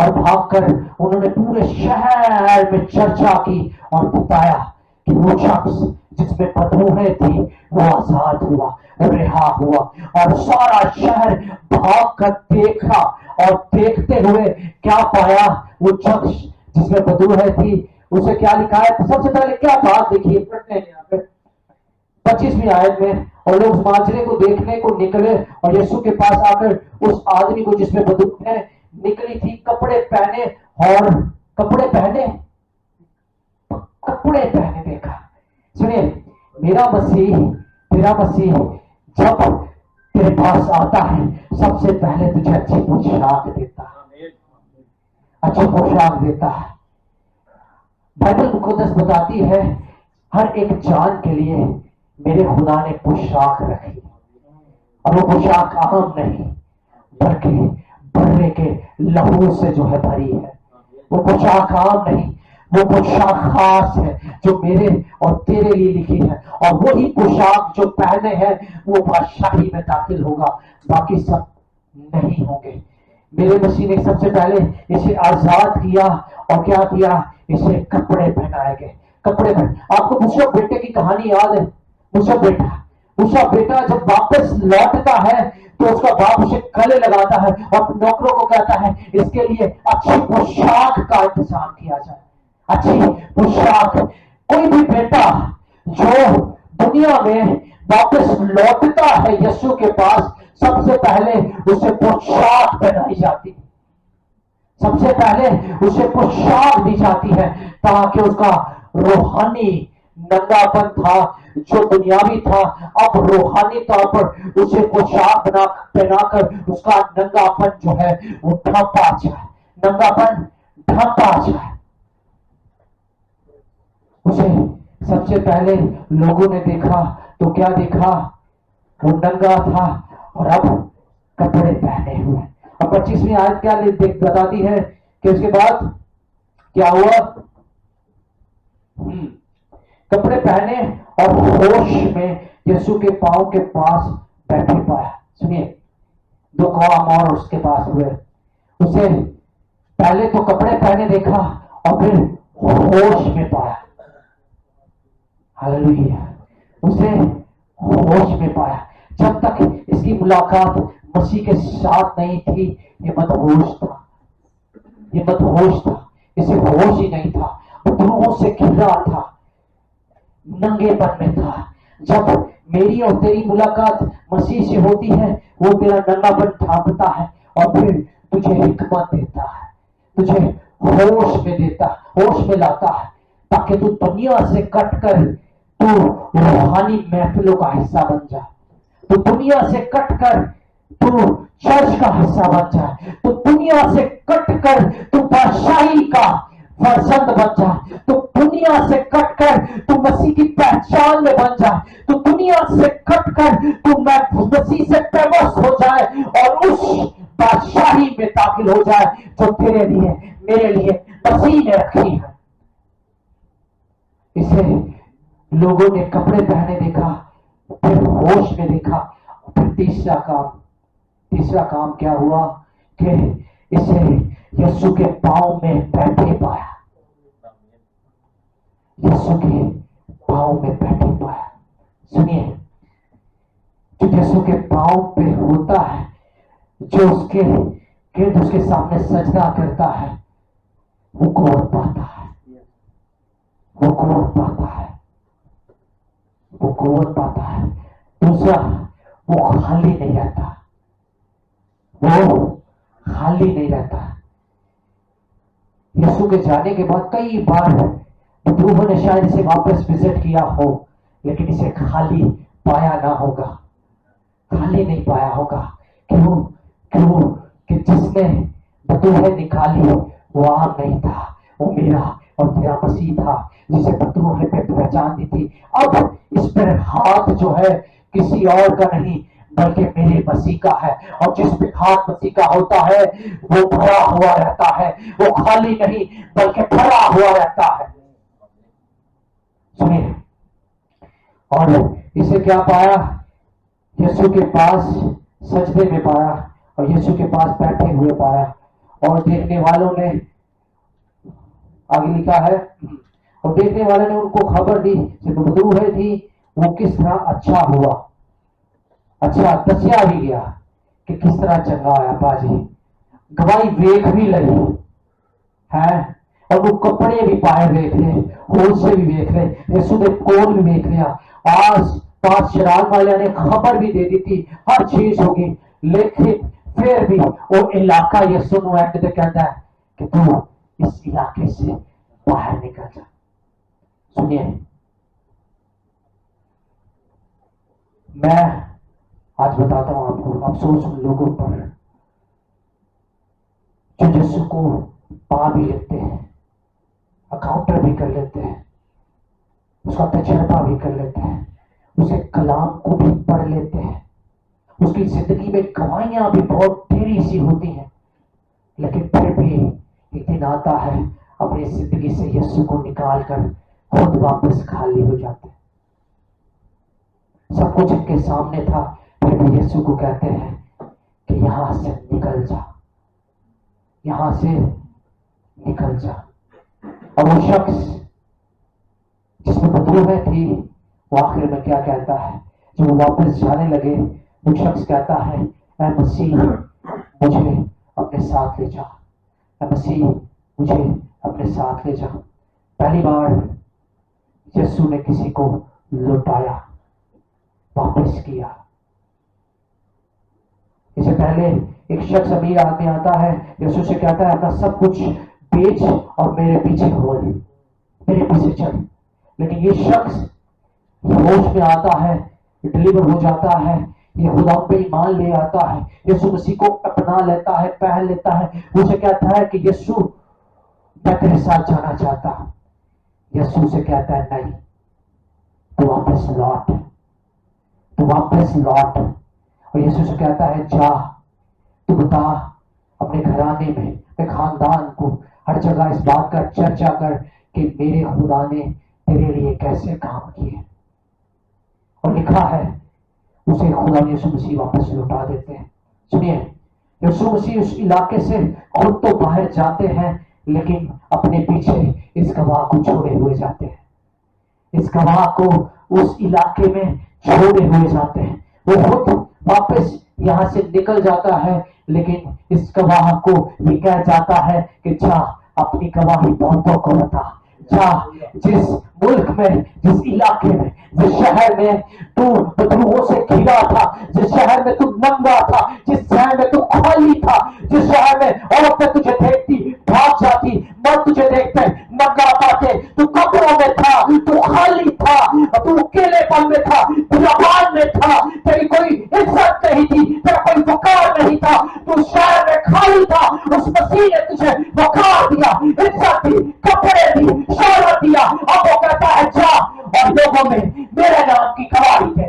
اور بھاگ کر انہوں نے پورے شہر میں چرچا کی اور بتایا کہ وہ شخص جس میں بدبوئیں تھی وہ آزاد ہوا، وہ رہا ہوا۔ اور سارا شہر بھاگ کر دیکھا، اور دیکھتے ہوئے کیا پایا؟ وہ شخص جس میں بدبوئیں تھی اسے کیا لکھا ہے؟ سب سے پہلے کیا بات لکھی ہے؟ پڑھتے ہیں یہاں پہ 25ویں آیت میں، اور لوگ اس ماجرے کو دیکھنے کو نکلے اور یسوع کے پاس آ کر اس آدمی کو جس میں بدبوئیں نکلی تھی کپڑے پہنے اور کپڑے پہنے دیکھا۔ سنیے، میرا مسیح تیرا مسیح جب تیرے پاس آتا ہے سب سے پہلے تجھے اچھی پوشاک دیتا ہے، اچھی پوشاک دیتا ہے۔ بائبل مقدس بتاتی ہے ہر ایک جان کے لیے میرے خدا نے پوشاک رکھی، اور وہ پوشاک عام نہیں بلکہ برے کے لہو سے جو ہے بھری ہے۔ وہ پوشاک عام نہیں، وہ پوشاک خاص ہے جو میرے اور تیرے لیے لکھی ہے، اور وہی پوشاک جو پہنے ہیں وہ بادشاہی میں داخل ہوگا، باقی سب نہیں ہوں گے۔ میرے مسیح نے سب سے پہلے اسے آزاد کیا، اور کیا کیا؟ اسے کپڑے پہنائے گئے، کپڑے پہن۔ آپ کو موسیٰ بیٹے کی کہانی یاد ہے؟ موسیٰ بیٹا جب واپس لوٹتا ہے تو اس کا باپ اسے گلے لگاتا ہے اور نوکروں کو کہتا ہے اس کے لیے اچھی پوشاک کا انتظام کیا جائے، اچھی پوشاک۔ کوئی بھی بیٹا جو دنیا میں واپس لوٹتا ہے یسوع کے پاس، سب سے پہلے اسے پوشاک پہنائی جاتی ہے، سب سے پہلے اسے پوشاک دی جاتی ہے، تاکہ اس کا روحانی ننگا پن تھا جو دنیاوی تھا، اب روحانی طور پر اسے پوشاک پہنا کر اس کا ننگا پن جو ہے وہ ڈھانپا جائے، ننگا پن ڈھانپا جائے۔ اسے سب سے پہلے لوگوں نے دیکھا تو کیا دیکھا؟ وہ ننگا تھا اور اب کپڑے پہنے ہوئے۔ اور 25ویں آیت کیا بتاتی ہے کہ اس کے بعد کیا ہوا؟ کپڑے پہنے اور ہوش میں یسوع کے پاؤں کے پاس بیٹھے پایا۔ سنیے، دو کام اور اس کے پاس ہوئے۔ اسے پہلے تو کپڑے پہنے دیکھا اور پھر ہوش میں پایا۔ ہاللیلویا، اسے ہوش میں پایا۔ جب تک اس کی ملاقات مسیح کے ساتھ نہیں تھی یہ مدہوش تھا، یہ مدہوش تھا، اسے ہوش ہی نہیں تھا، وہ دروہوں سے گھرا تھا، ننگے پن میں تھا۔ جب میری اور تیری ملاقات مسیح سے ہوتی ہے وہ تیرا ننگا پن ڈھانپتا ہے اور پھر تجھے حکمت دیتا ہے، تجھے ہوش میں دیتا، ہوش میں لاتا ہے، تاکہ تو دنیا سے کٹ کر تو روحانی محفلوں کا حصہ بن جائے، تو دنیا سے کٹ کر تو چرچ کا حصہ بن جائے، تو دنیا سے کٹ کر تو بادشاہی کا فرزند بن جائے، تو دنیا سے کٹ کر تو مسیح کی پہچان میں بن جائے، تو دنیا سے کٹ کر تو مسیح سے پیوست ہو جائے اور اس بادشاہی میں داخل ہو جائے جو تیرے لیے میرے لیے مسیح نے رکھی ہے۔ اسے لوگوں نے کپڑے پہنے دیکھا، پھر ہوش میں دیکھا، پھر تیسرا کام کیا ہوا کہ اسے یسوع کے پاؤں میں بیٹھے پایا، یسوع کے پاؤں میں بیٹھے پایا۔ سنیے، جو یسوع کے پاؤں پہ ہوتا ہے، جو اس کے گرد اس کے سامنے سجدہ کرتا ہے، وہ قوت پاتا ہے، وہ قوت پاتا ہے، وہ قوت پاتا ہے۔ دوسرا، وہ خالی نہیں رہتا، وہ خالی نہیں رہتا۔ یسوع کے جانے کے بعد کئی بار روحوں نے شاید اسے واپس وزٹ کیا ہو، لیکن اسے خالی پایا نہ ہوگا، خالی نہیں پایا ہوگا۔ کیوں کہ جس نے بطولیں نکالی وہ عام نہیں تھا، وہ میرا اور تیرا مسیح تھا جسے بطولیں پہ پہچان دی تھی۔ اب اس پر ہاتھ جو ہے کسی اور کا نہیں بلکہ میرے مسیح کا ہے، اور جس پہ ہاتھ مسیح کا ہوتا ہے وہ بھرا ہوا رہتا ہے، وہ خالی نہیں بلکہ بھرا ہوا رہتا ہے۔ سنیے، اور اسے کیا پایا؟ یسوع کے پاس سجدے میں پایا اور یسوع کے پاس بیٹھے ہوئے پایا، اور دیکھنے والوں نے آگے لکھا ہے اور دیکھنے والے نے ان کو خبر دی کہ بدرو ہے تھی وہ کس طرح اچھا ہوا. اچھا دسیا بھی گیا کہ کس طرح چنگا ہوا باجی. گواہی ویک بھی لگی ہے اور وہ کپڑے بھی پائے ہوئے تھے ہول سے بھی ویک لے یسو نے کول بھی ویک لیا. آس پاس شراب والے نے خبر بھی دے دی تھی ہر چیز ہوگی لیکن پھر بھی وہ علاقہ یسو نو ایکٹ تے کہتا ہے کہ تو اس علاقے سے باہر نکل جا. سنیے میں آج بتاتا ہوں آپ کو افسوس ان لوگوں پر جو یسوع کو پا بھی لیتے ہیں اکاؤنٹر بھی کر لیتے ہیں اس کا تجربہ بھی کر لیتے ہیں اسے کلام کو بھی پڑھ لیتے ہیں اس کی زندگی میں گواہیاں بھی بہت ڈھیری سی ہوتی ہیں لیکن پھر بھی ایک دن آتا ہے اپنی زندگی سے یسوع کو نکال کر خود واپس خالی ہو جاتے ہیں. سب کچھ ان کے سامنے تھا پھر بھی یسوع کو کہتے ہیں کہ یہاں سے نکل جا یہاں سے نکل جا. اور وہ شخص جس میں بدروہیں تھی وہ آخر میں کیا کہتا ہے جب وہ واپس جانے لگے وہ شخص کہتا ہے اے مسیح مجھے اپنے ساتھ لے جا اے مسیح مجھے اپنے ساتھ لے جا. پہلی بار یسوع نے کسی کو لوٹایا واپس کیا. اس سے پہلے ایک شخص امیر آدمی آتا ہے یسوع سے کہتا ہے اپنا سب کچھ بیچ اور میرے پیچھے ہو میرے پیچھے چل. لیکن یہ شخص ہوش میں آتا ہے ڈلیور ہو جاتا ہے یہ خدا پہ ایمان لے آتا ہے یسوع مسیح کو اپنا لیتا ہے پہن لیتا ہے. اسے کہتا ہے کہ یسوع میں تیرے ساتھ جانا چاہتا ہوں. یسوع سے کہتا ہے نہیں تو واپس لوٹ تو واپس لوٹ. اور یسوع سے کہتا ہے جا تو بتا اپنے گھرانے میں اپنے خاندان کو ہر جگہ اس بات کا چرچا کر کہ میرے خدا نے تیرے لیے کیسے کام کیے. اور لکھا ہے اسے خدا یسوع مسیح واپس لوٹا دیتے ہیں. سنیے یسوع مسیح اس علاقے سے خود تو باہر جاتے ہیں لیکن اپنے پیچھے اس گواہ کو چھوڑے ہوئے جاتے ہیں. اس گواہ کو اس علاقے میں چھوڑے ہوئے جاتے ہیں. وہ خود واپس یہاں سے نکل جاتا ہے لیکن اس گواہ کو یہ کہہ جاتا ہے کہ جا اپنی گواہی بہتوں کو بتا. جا جس ملک میں جس علاقے میں جس شہر میں تو بدبوؤں سے گھرا تھا جس شہر میں تو ننگا تھا جس شہر میں تو خالی تھا جس شہر میں عورتیں تجھے دیکھتی بھاگ جاتی مرد تجھے دیکھتے ننگا پاتے تو کپڑوں میں تھا تو خالی تھا تو اکیلے پن میں تھا بیابان میں تھا تیری کوئی عزت نہیں تھی تیرا کوئی وقار نہیں تھا تو شہر میں خالی تھا اس مسیح نے تجھے وقار دیا عزت دی کپڑے دی شہرت دیا. اب وہ کہتا ہے جا اور لوگوں میں میرے نام کی گواہی دے.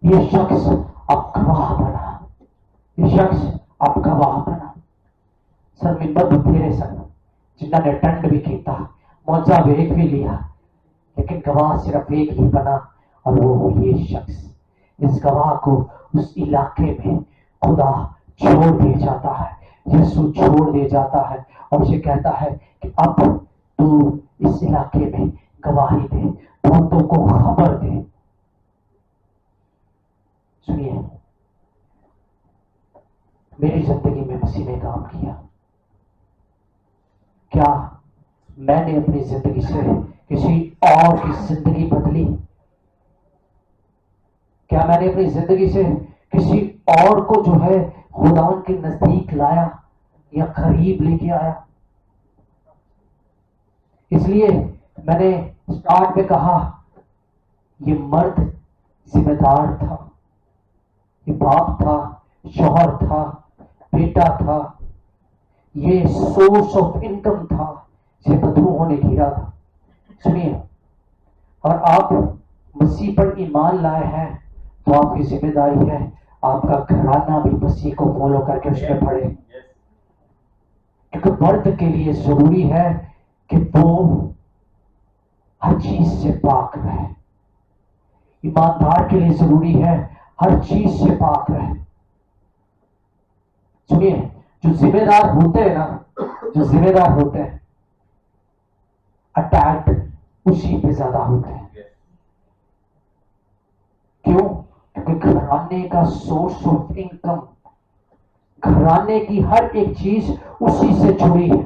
یہ شخص اب گواہ بنا یہ شخص اب گواہ بنا. سر ممبر بتھیرے سن جنہوں نے ٹنڈ بھی کیتا موجہ ویک بھی لیا لیکن گواہ صرف ایک ہی بنا اور وہ یہ شخص. اس گواہ کو اس علاقے میں خدا چھوڑ دے جاتا ہے یسوع چھوڑ دے جاتا ہے اور اسے کہتا ہے کہ اب تو اس علاقے میں گواہی دے بہتوں کو خبر دے. سنیے میری زندگی میں مسیح نے کام کیا. کیا میں نے اپنی زندگی سے کسی اور کی زندگی بدلی؟ کیا میں نے اپنی زندگی سے کسی اور کو جو ہے خدا کے نزدیک لایا یا قریب لے کے آیا؟ اس لیے میں نے اسٹارٹ میں کہا یہ مرد ذمہ دار تھا یہ باپ تھا شوہر تھا بیٹا تھا یہ سورس آف انکم تھا یہ بدروہوں نے گھیرا تھا. سنیے اور آپ مسیح پر ایمان لائے ہیں تو آپ کی ذمہ داری ہے آپ کا گھرانہ بھی مسیح کو فالو کر کے اس میں پڑھے. کیونکہ مرد کے لیے ضروری ہے کہ وہ ہر چیز سے پاک رہے. ایماندار کے لیے ضروری ہے ہر چیز سے پاک رہے. سنیے، جو ذمہ دار ہوتے ہیں نا، جو ذمہ دار ہوتے ہیں، اٹیک اسی پہ زیادہ ہوتے ہیں. کیوں؟ کیونکہ گھرانے کا سورس آف انکم، گھرانے کی ہر ایک چیز اسی سے جڑی ہے،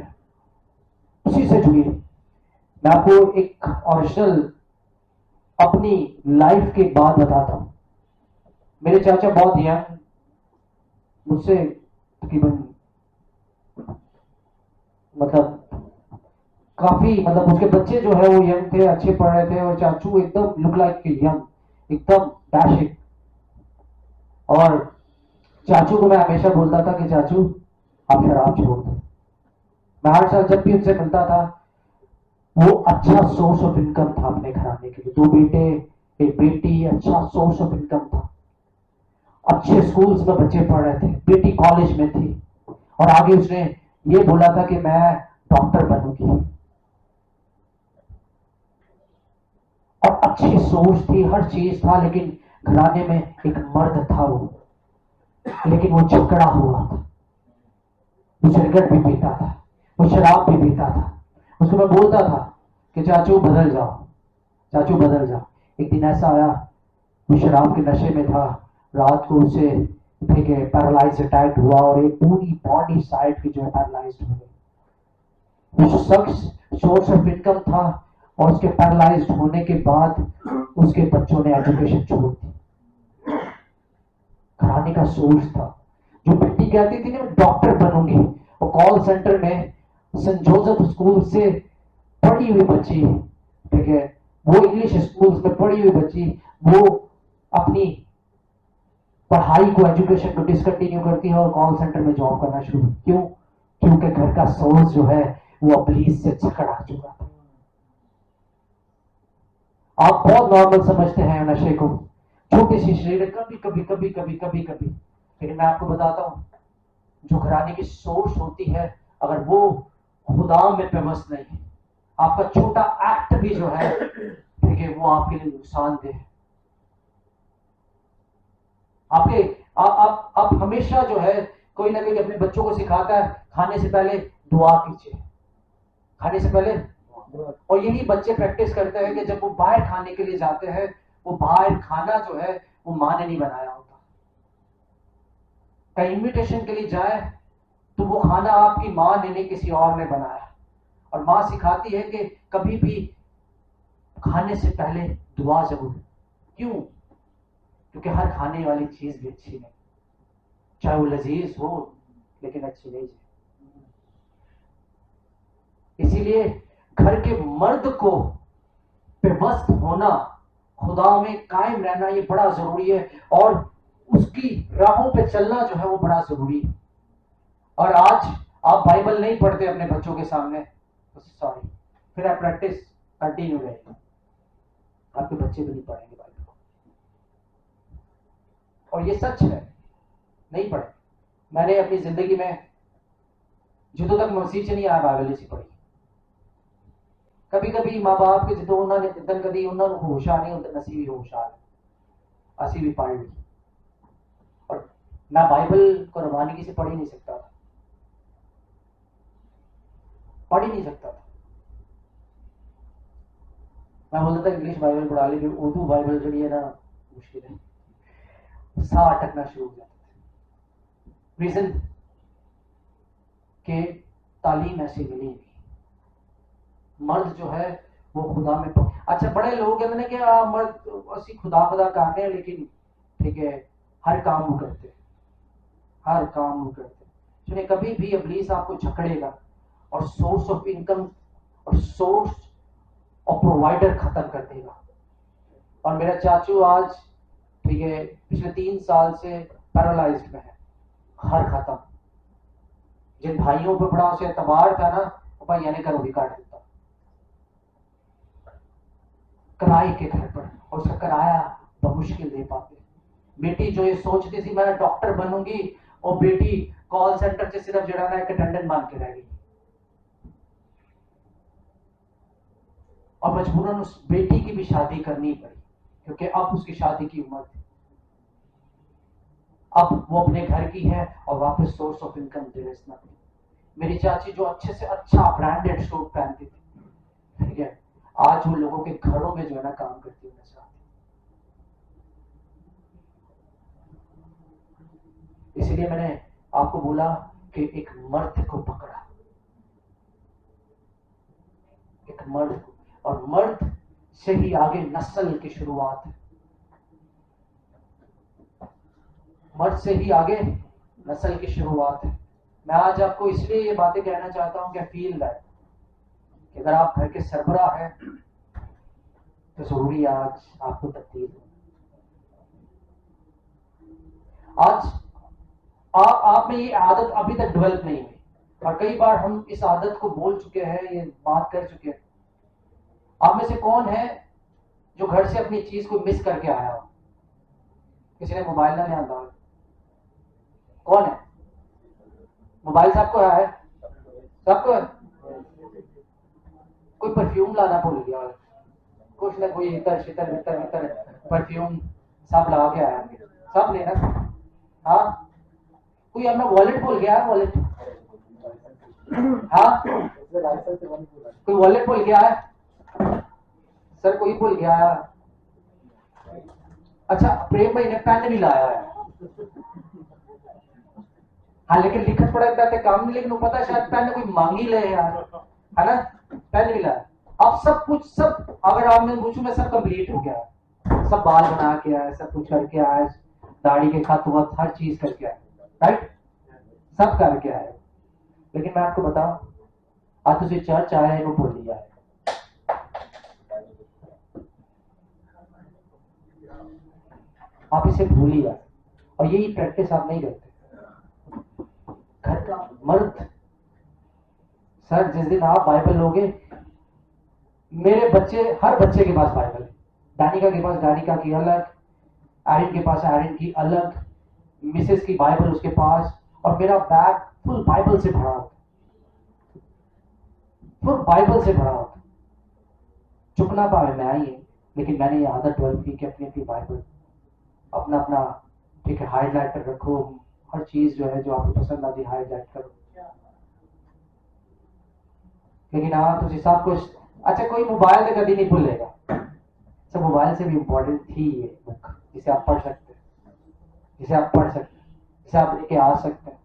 اسی سے جڑی ہے. میں آپ کو ایک اوریجنل اپنی لائف کی بات بتاتا ہوں. میرے چاچا بہت ینگ، مجھ سے تقریباً مطلب کافی، مطلب اس کے بچے جو ہے وہ ینگ تھے، اچھے پڑھ رہے تھے، اور چاچو ایک دم لک لائک ینگ، ایک دم ڈیشنگ. اور چاچو کو میں ہمیشہ بولتا تھا کہ چاچو آپ شراب چھوڑ دو. میں ہر سال جب بھی ان سے ملتا تھا، وہ اچھا سورس آف انکم تھا اپنے گھرانے کے لیے. 2 بیٹے، 1 بیٹی، اچھا سورس آف انکم تھا. اچھے اسکولس میں بچے پڑھ رہے تھے، بیٹی کالج میں تھی، اور آگے اس نے یہ بولا تھا کہ میں ڈاکٹر بنوں گی. اور اچھی سوچ تھی، ہر چیز تھا، لیکن گھرانے میں ایک مرد تھا وہ، لیکن وہ جھگڑا ہوا تھا. وہ سگریٹ بھی پیتا تھا، وہ شراب بھی پیتا تھا. اس کو میں بولتا تھا کہ چاچو بدل جاؤ، چاچو بدل جاؤ. ایک دن ایسا آیا، وہ شراب کے نشے میں تھا، رات کو اسے ٹھیک ہے پیرالائز اٹیک ہوا، اور ایک پوری باڈی سائڈ کی جو ہے پیرالائزڈ ہو گئی. وہ شخص سورس آف انکم تھا، اور اس کے پیرالائزڈ ہونے کے بعد اس کے بچوں نے ایجوکیشن چھوڑ دی. گھرانے کا سورس تھا. جو بیٹی کہتی تھی نا ڈاکٹر بنوں گی، وہ کال سینٹر میں سینٹ جوزف اسکول سے پڑھی ہوئی بچی، ٹھیک ہے، وہ انگلش اسکول میں پڑھی ہوئی بچی، وہ اپنی پڑھائی کو، ایجوکیشن کو ڈسکنٹینیو کرتی ہے اور کال سینٹر میں جاب کرنا شروع. کیوں؟ کیونکہ گھر کا سورس جو ہے وہ ابلیس سے جھگڑا چکا تھا. آپ بہت نارمل سمجھتے ہیں نشے کو، چھوٹی سی شریر ہے، کبھی کبھی کبھی کبھی کبھی کبھی. لیکن میں آپ کو بتاتا ہوں، جو گھرانے کی سورس ہوتی ہے، اگر وہ خدا میں پیوست نہیں ہے، آپ کا چھوٹا ایکٹ بھی جو ہے ٹھیک ہے وہ آپ کے لیے نقصان دہ ہے. آپ کے آپ ہمیشہ جو ہے کوئی نہ کوئی اپنے بچوں کو سکھاتا ہے کھانے سے پہلے دعا کیجیے، کھانے سے پہلے. اور یہی بچے پریکٹس کرتے ہیں کہ جب وہ باہر کھانے کے لیے جاتے ہیں، وہ باہر کھانا جو ہے وہ ماں نے نہیں بنایا ہوتا. کہیں انویٹیشن کے لیے جائے تو وہ کھانا آپ کی ماں نے نہیں، کسی اور نے بنایا. اور ماں سکھاتی ہے کہ کبھی بھی کھانے سے پہلے دعا ضرور. کیوں؟ کیونکہ ہر کھانے والی چیز بھی اچھی نہیں، چاہے وہ لذیذ ہو لیکن اچھی نہیں ہے. اسی لیے گھر کے مرد کو پیوست ہونا، خدا میں قائم رہنا، یہ بڑا ضروری ہے، اور اس کی راہوں پہ چلنا جو ہے وہ بڑا ضروری ہے. اور آج آپ بائبل نہیں پڑھتے اپنے بچوں کے سامنے، سوری، پھر آپ پریکٹس کنٹینیو رہے گی، آپ کے بچے بھی نہیں پڑھیں گے بائبل کو. اور یہ سچ ہے، نہیں پڑھے. میں نے اپنی زندگی میں جدوں تک مسیح سے نہیں آیا بائبل نہیں سی پڑھی. کبھی کبھی ماں باپ کے جدوں انہوں نے جدن کدی انہوں نے ہوش آ نہیں ہوتا، نسی بھی ہوش آ اسی بھی پڑھ لی. اور میں بائبل کو روانگی سے پڑھ ہی نہیں سکتا تھا، پڑھ ہی نہیں سکتا تھا. میں بولتا تھا انگلش بائبل پڑھا لی، اردو بائبل جو ہے نا مشکل ہے، سا اٹکنا شروع ہو جاتا تھا. ریزن کہ تعلیم ایسی ملی نہیں. مرد جو ہے وہ خدا میں اچھا بڑے لوگ کہتے ہیں کہ مرد اسی خدا خدا کرتے ہیں، لیکن ٹھیک ہے ہر کام وہ کرتے، ہر کام وہ کرتے. سنیں، کبھی بھی ابلیس آپ کو جھکڑے گا اور سورس آف انکم اور سورس آف پرووائڈر ختم کر دے گا. اور میرا چاچو آج ٹھیک ہے پچھلے 3 سال سے پیرالائزڈ میں ہے، ہر ختم. جن بھائیوں پہ بڑا اسے اعتبار تھا نا، وہ بھائی یعنی کرو بھی کاٹ دیتا کرائے کے گھر پر، اور اس کا کرایہ بمشکل دے پاتے. بیٹی جو یہ سوچتی تھی میں ڈاکٹر بنوں گی، اور بیٹی کال سینٹر سے صرف جڑا نا ایک اٹینڈنٹ بن کے رہ گئی. اور مجبوراً اس بیٹی کی بھی شادی کرنی پڑی، کیونکہ اب اس کی شادی کی عمر تھی. اب وہ اپنے گھر کی ہے اور واپس source of income there is nothing. میری چاچی جو اچھے سے اچھا برانڈیڈ سوٹ پہنتی تھی، ٹھیک ہے، آج وہ لوگوں کے گھروں میں جو ہے نا کام کرتی ہوئی نظر آتی. اسی لیے میں نے آپ کو بولا کہ ایک مرد کو پکڑا، ایک مرد کو، اور مرد سے ہی آگے نسل کی شروعات ہے. مرد سے ہی آگے نسل کی شروعات ہے. میں آج آپ کو اس لیے یہ باتیں کہنا چاہتا ہوں کہ فیل دیٹ کہ اگر آپ گھر کے سربراہ ہیں تو ضروری آج آپ کو تبدیل ہو. آج آپ میں یہ عادت ابھی تک ڈیولپ نہیں ہوئی، اور کئی بار ہم اس عادت کو بول چکے ہیں، یہ بات کر چکے ہیں. آپ میں سے کون ہے جو گھر سے اپنی چیز کو مس کر کے آیا ہو؟ کسی نے موبائل نہ آتا ہو؟ کون ہے؟ موبائل سب کو ہے، سب کو ہے. کوئی پرفیوم لانا بھول گیا، کچھ نہ کوئی اتر شتر اتر اتر پرفیوم سب لا کے آیا، سب لینا. ہاں، کوئی اپنا والٹ بھول گیا ہے، والٹ. ہاں، کوئی والٹ بھول گیا ہے سر، کوئی بھول گیا ہے. اچھا، پریم بھائی نے پین بھی لایا ہے. ہاں لیکن لکھت پڑھت کرتے کام نہیں، لیکن وہ پتا شاید پین کوئی مانگی لے یار، ہے نا. پین بھی لایا. اب سب کچھ، سب اگر آپ میں پوچھوں میں سب کمپلیٹ ہو گیا، سب بال بنا کے آئے، سب کچھ کر کے آئے، داڑھی کے خط وط ہر چیز کر کے آئے، رائٹ، سب کر کے آئے. لیکن میں آپ کو بتاؤں، آج تجھے چرچ آیا ہے وہ بھول لیا ہے. آپ اسے بھول ہی آئے، اور یہی پریکٹس آپ نہیں کرتے. گھر کا مرد، سر جس دن آپ بائبل لوگے، میرے بچے، ہر بچے کے پاس بائبل ہے. دانیکا کے پاس دانیکا کی الگ، آرین کے پاس آرین کی الگ، مسز کی بائبل اس کے پاس، اور میرا بیگ فل بائبل سے بھرا ہوتا، فل بائبل سے بھرا ہوتا. چکنا پاوے میں آئی ہے، لیکن میں نے یہ عادت ڈیولپ کی کہ اپنی اپنی بائبل اپنا اپنا، ٹھیک ہے، ہائی لائٹ کر رکھو، ہر چیز جو ہے جو آپ کو پسند آتی ہائی لائٹ کرو. لیکن ہاں تجھے سب کچھ، اچھا کوئی موبائل سے کبھی نہیں بھولے گا. سب موبائل سے بھی امپورٹنٹ تھی یہ بک، جسے آپ پڑھ سکتے ہیں، جسے آپ پڑھ سکتے ہیں، جسے آپ لے کے آ سکتے ہیں.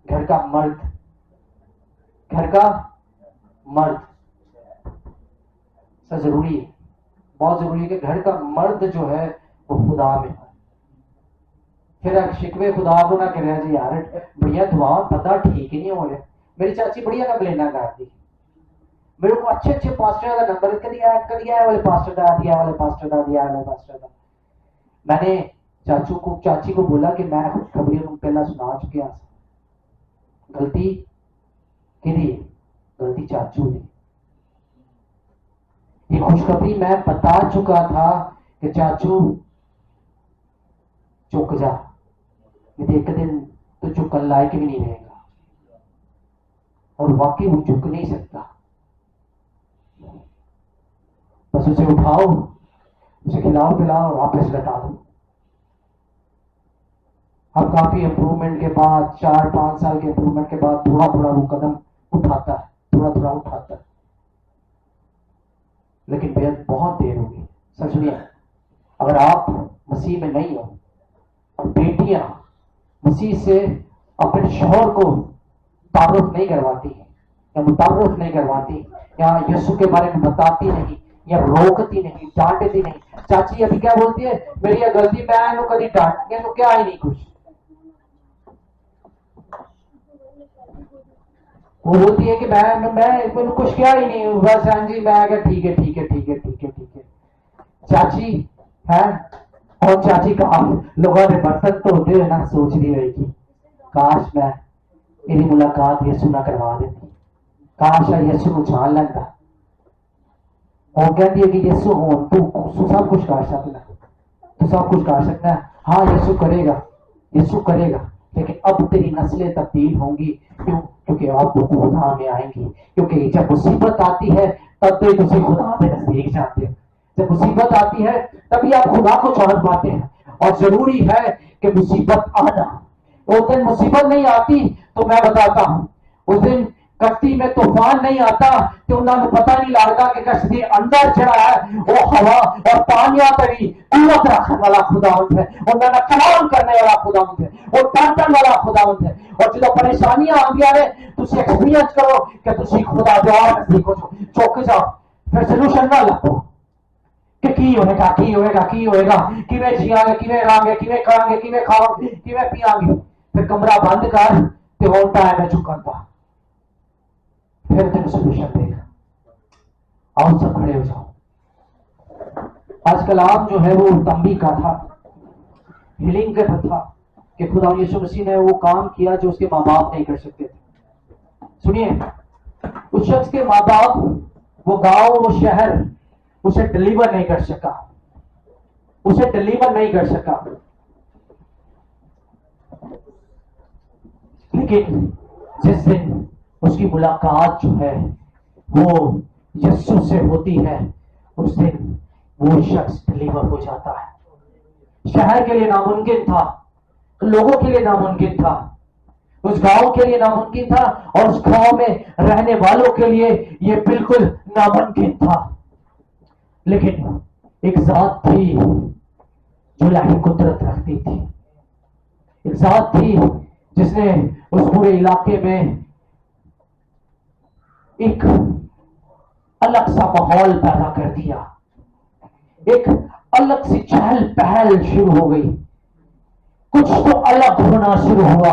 گھر کا مرد، گھر کا مرد سر ضروری ہے، بہت ضروری ہے کہ گھر کا مرد جو ہے وہ خدا میں ہے. پھر شکوے خدا کو نہ کرے جی یار بڑھیا دعا پتا ٹھیک ہی نہیں ہو رہا. میری چاچی بڑھیا کمپلینہ کرتی، میرے کو اچھے اچھے پاسٹر کا نمبر کدی آیا والے پاسٹر کا دیا، والے پاسٹر کا دیا، والے پاسٹر کا. میں نے چاچی کو بولا کہ میں خوشخبری تم پہلا سنا چکے ہیں. غلطی کدی؟ غلطی چاچو دی. یہ خوشخبری میں بتا چکا تھا کہ چاچو چک جا، نہیں ایک دن تو چکن لائق بھی نہیں رہے گا. اور واقعی وہ چک نہیں سکتا. بس اسے اٹھاؤ، اسے کھلاؤ پلاؤ اور واپس لٹا دو. اب کافی امپروومنٹ کے بعد، 4-5 سال کے امپروومنٹ کے بعد تھوڑا تھوڑا وہ قدم اٹھاتا ہے، تھوڑا تھوڑا اٹھاتا ہے. لیکن بےحد بہت دیر ہوگی. سچ نہیں ہے، اگر آپ مسیح میں نہیں ہو، اور بیٹیاں مسیح سے اپنے شوہر کو تعارف نہیں کرواتی ہیں، یا متعارف نہیں کرواتی، یا یسوع کے بارے میں بتاتی نہیں، یا روکتی نہیں، ڈانٹتی نہیں. چاچی ابھی کیا بولتی ہے؟ میری یہ غلطی، میں کدی ڈانٹ تو کیا ہی نہیں کچھ. وہ بولتی ہے کہ میں کچھ کیا ہی نہیں، بس ہاں جی میں کہ ٹھیک ہے ٹھیک ہے ٹھیک ہے ٹھیک ہے ٹھیک ہے. چاچی ہے، اور چاچی کا لوگوں نے برتن تو ہوتے ہوئے نا سوچ رہی ہوئے گی کاش میں میری ملاقات یسوع نہ کروا دیتی، کاش یسوع کو جان لینا. وہ کہتی ہے کہ یسوع ہو تو سب کچھ کر سکنا، تو سب کچھ کر سکتا ہے. ہاں یسوع کرے گا، یسوع کرے گا، لیکن اب تیری نسلیں تبدیل ہوں گی. کیوں؟ کیونکہ اب تو خدا میں آئیں گی. کیونکہ جب مصیبت آتی ہے تب تو تجھے خدا کے نزدیک جاتے ہیں. جب مصیبت آتی ہے تبھی آپ خدا کو چھوڑ پاتے ہیں. اور ضروری ہے کہ مصیبت آنا. اس دن مصیبت نہیں آتی تو میں بتاتا ہوں, اس دن کشتی میں طوفان نہیں آتا تو انہوں نے پتہ نہیں لگتا کہ کشتی اندر چڑھا ہے وہ ہوا اور پانیاں تری قوت رکھنے والا خداوند ہے, انہوں نے کلام کرنے والا خداوند ہے, وہ ڈانٹن والا خداوند ہے. اور جب پریشانیاں آندیاں نے تسی ایکسپیرینس کرو کہ تسی خدا دعا نزدیک ہو چوک جاؤ, پھر سولوشن نہ لگو کہ کی ہوئے گا کی ہوئے گا کی ہوئے گا, کیویں جیاں گے کیویں رہاں گے کیویں کھاں گے کیویں کھاواں گے کیویں پیاں گے. پھر کمرہ بند کر تے ہن ٹائم ہے چکن دا, پھر تین سولوشن دے گا. آؤ سب کھڑے ہو جاؤ. آج کلام جو ہے وہ تنبیہ کا تھا, ہیلنگ کا تھا کہ خدا یسوع مسیح نے وہ کام کیا جو اس کے ماں باپ نہیں کر سکتے تھے. سنیے, اس شخص کے ماں باپ وہ گاؤں وہ شہر اسے ڈلیور نہیں کر سکا, اسے ڈلیور نہیں کر سکا. لیکن جس دن اس کی ملاقات جو ہے وہ یسوع سے ہوتی ہے, اس دن وہ شخص ڈلیور ہو جاتا ہے. شہر کے لیے ناممکن تھا, لوگوں کے لیے ناممکن تھا, اس گاؤں کے لیے ناممکن تھا, اور اس گاؤں میں رہنے والوں کے لیے یہ بالکل ناممکن تھا. لیکن ایک ذات تھی جو الہی قدرت رکھتی تھی, ایک ذات تھی جس نے اس پورے علاقے میں ایک الگ سا ماحول پیدا کر دیا, ایک الگ سی چہل پہل شروع ہو گئی, کچھ تو الگ ہونا شروع ہوا.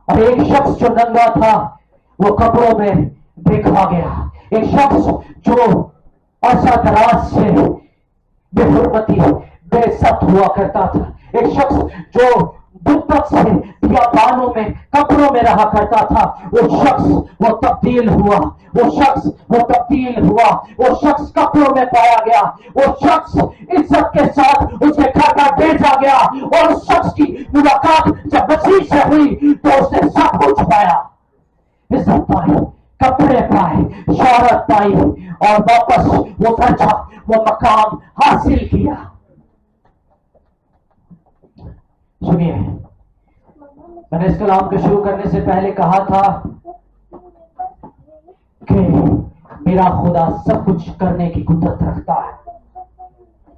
اور ایک شخص جو ننگا تھا وہ کپڑوں میں دیکھا گیا, ایک شخص جو عرصہ دراز سے بے حرمتی بے عزت ہوا کرتا تھا, ایک شخص جو بدت سے بیابانوں میں کپڑوں میں رہا کرتا تھا, وہ شخص وہ تبدیل ہوا, وہ شخص وہ تبدیل ہوا, وہ شخص کپڑوں میں پایا گیا, وہ شخص عزت کے ساتھ اس کے گھر کا بھیجا گیا. اور اس شخص کی ملاقات جب مسیح سے ہوئی تو اس نے سب کچھ پایا, عزت پائی, کپڑے پائے, شہرت پائی, اور واپس وہ درجہ وہ مقام حاصل کیا. سنیے, میں نے اس کلام کو شروع کرنے سے پہلے کہا تھا کہ میرا خدا سب کچھ کرنے کی قدرت رکھتا ہے.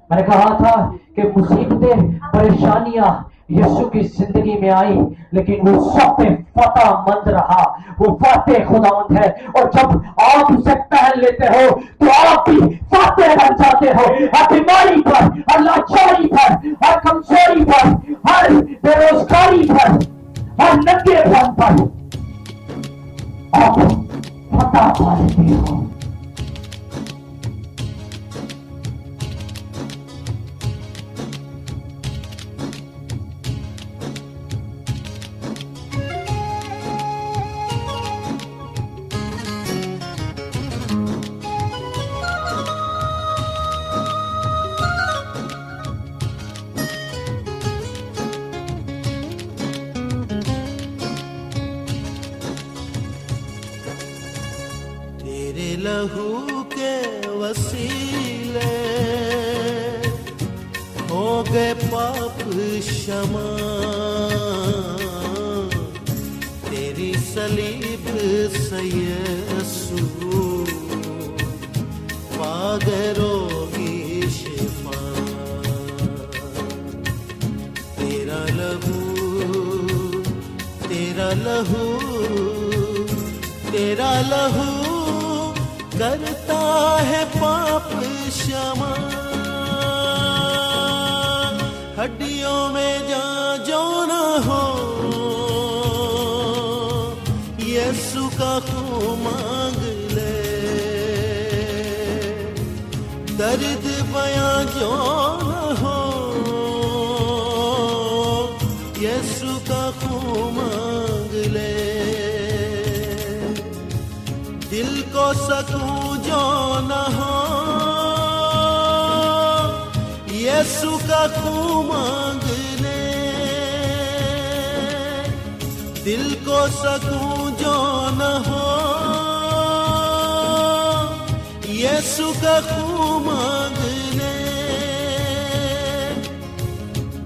میں نے کہا تھا کہ مصیبتیں پریشانیاں یسوع کی زندگی میں آئی لیکن وہ سب پہ فتح مند رہا, وہ فاتح خداوند ہے. اور جب آپ اسے پہن لیتے ہو تو آپ بھی فاتح بن جاتے ہو. ہر بیماری پر, ہر لاچاری پر, ہر کمزوری پر, ہر بے روزگاری پر, ہر ننگے پن پر آپ فتح پا لیتے ہو. لہو کے وسیلے ہو گئے پاپ شمع, تیری صلیب سے یسوع پا گئے روگی شفا. تیرا لہو تیرا لہو تیرا لہو کرتا ہے پاپ شمع. ہڈیوں میں جان جو نہ ہو یسوع کا خون مانگ لے. درد بیاں جو نہ ہو یسوع کا خون مانگ لے. دل کو سکون جو نہ ہو یسوع کا خون مانگ لے. دل کو سکون جو نہ ہو یسوع کا خون مانگ لے.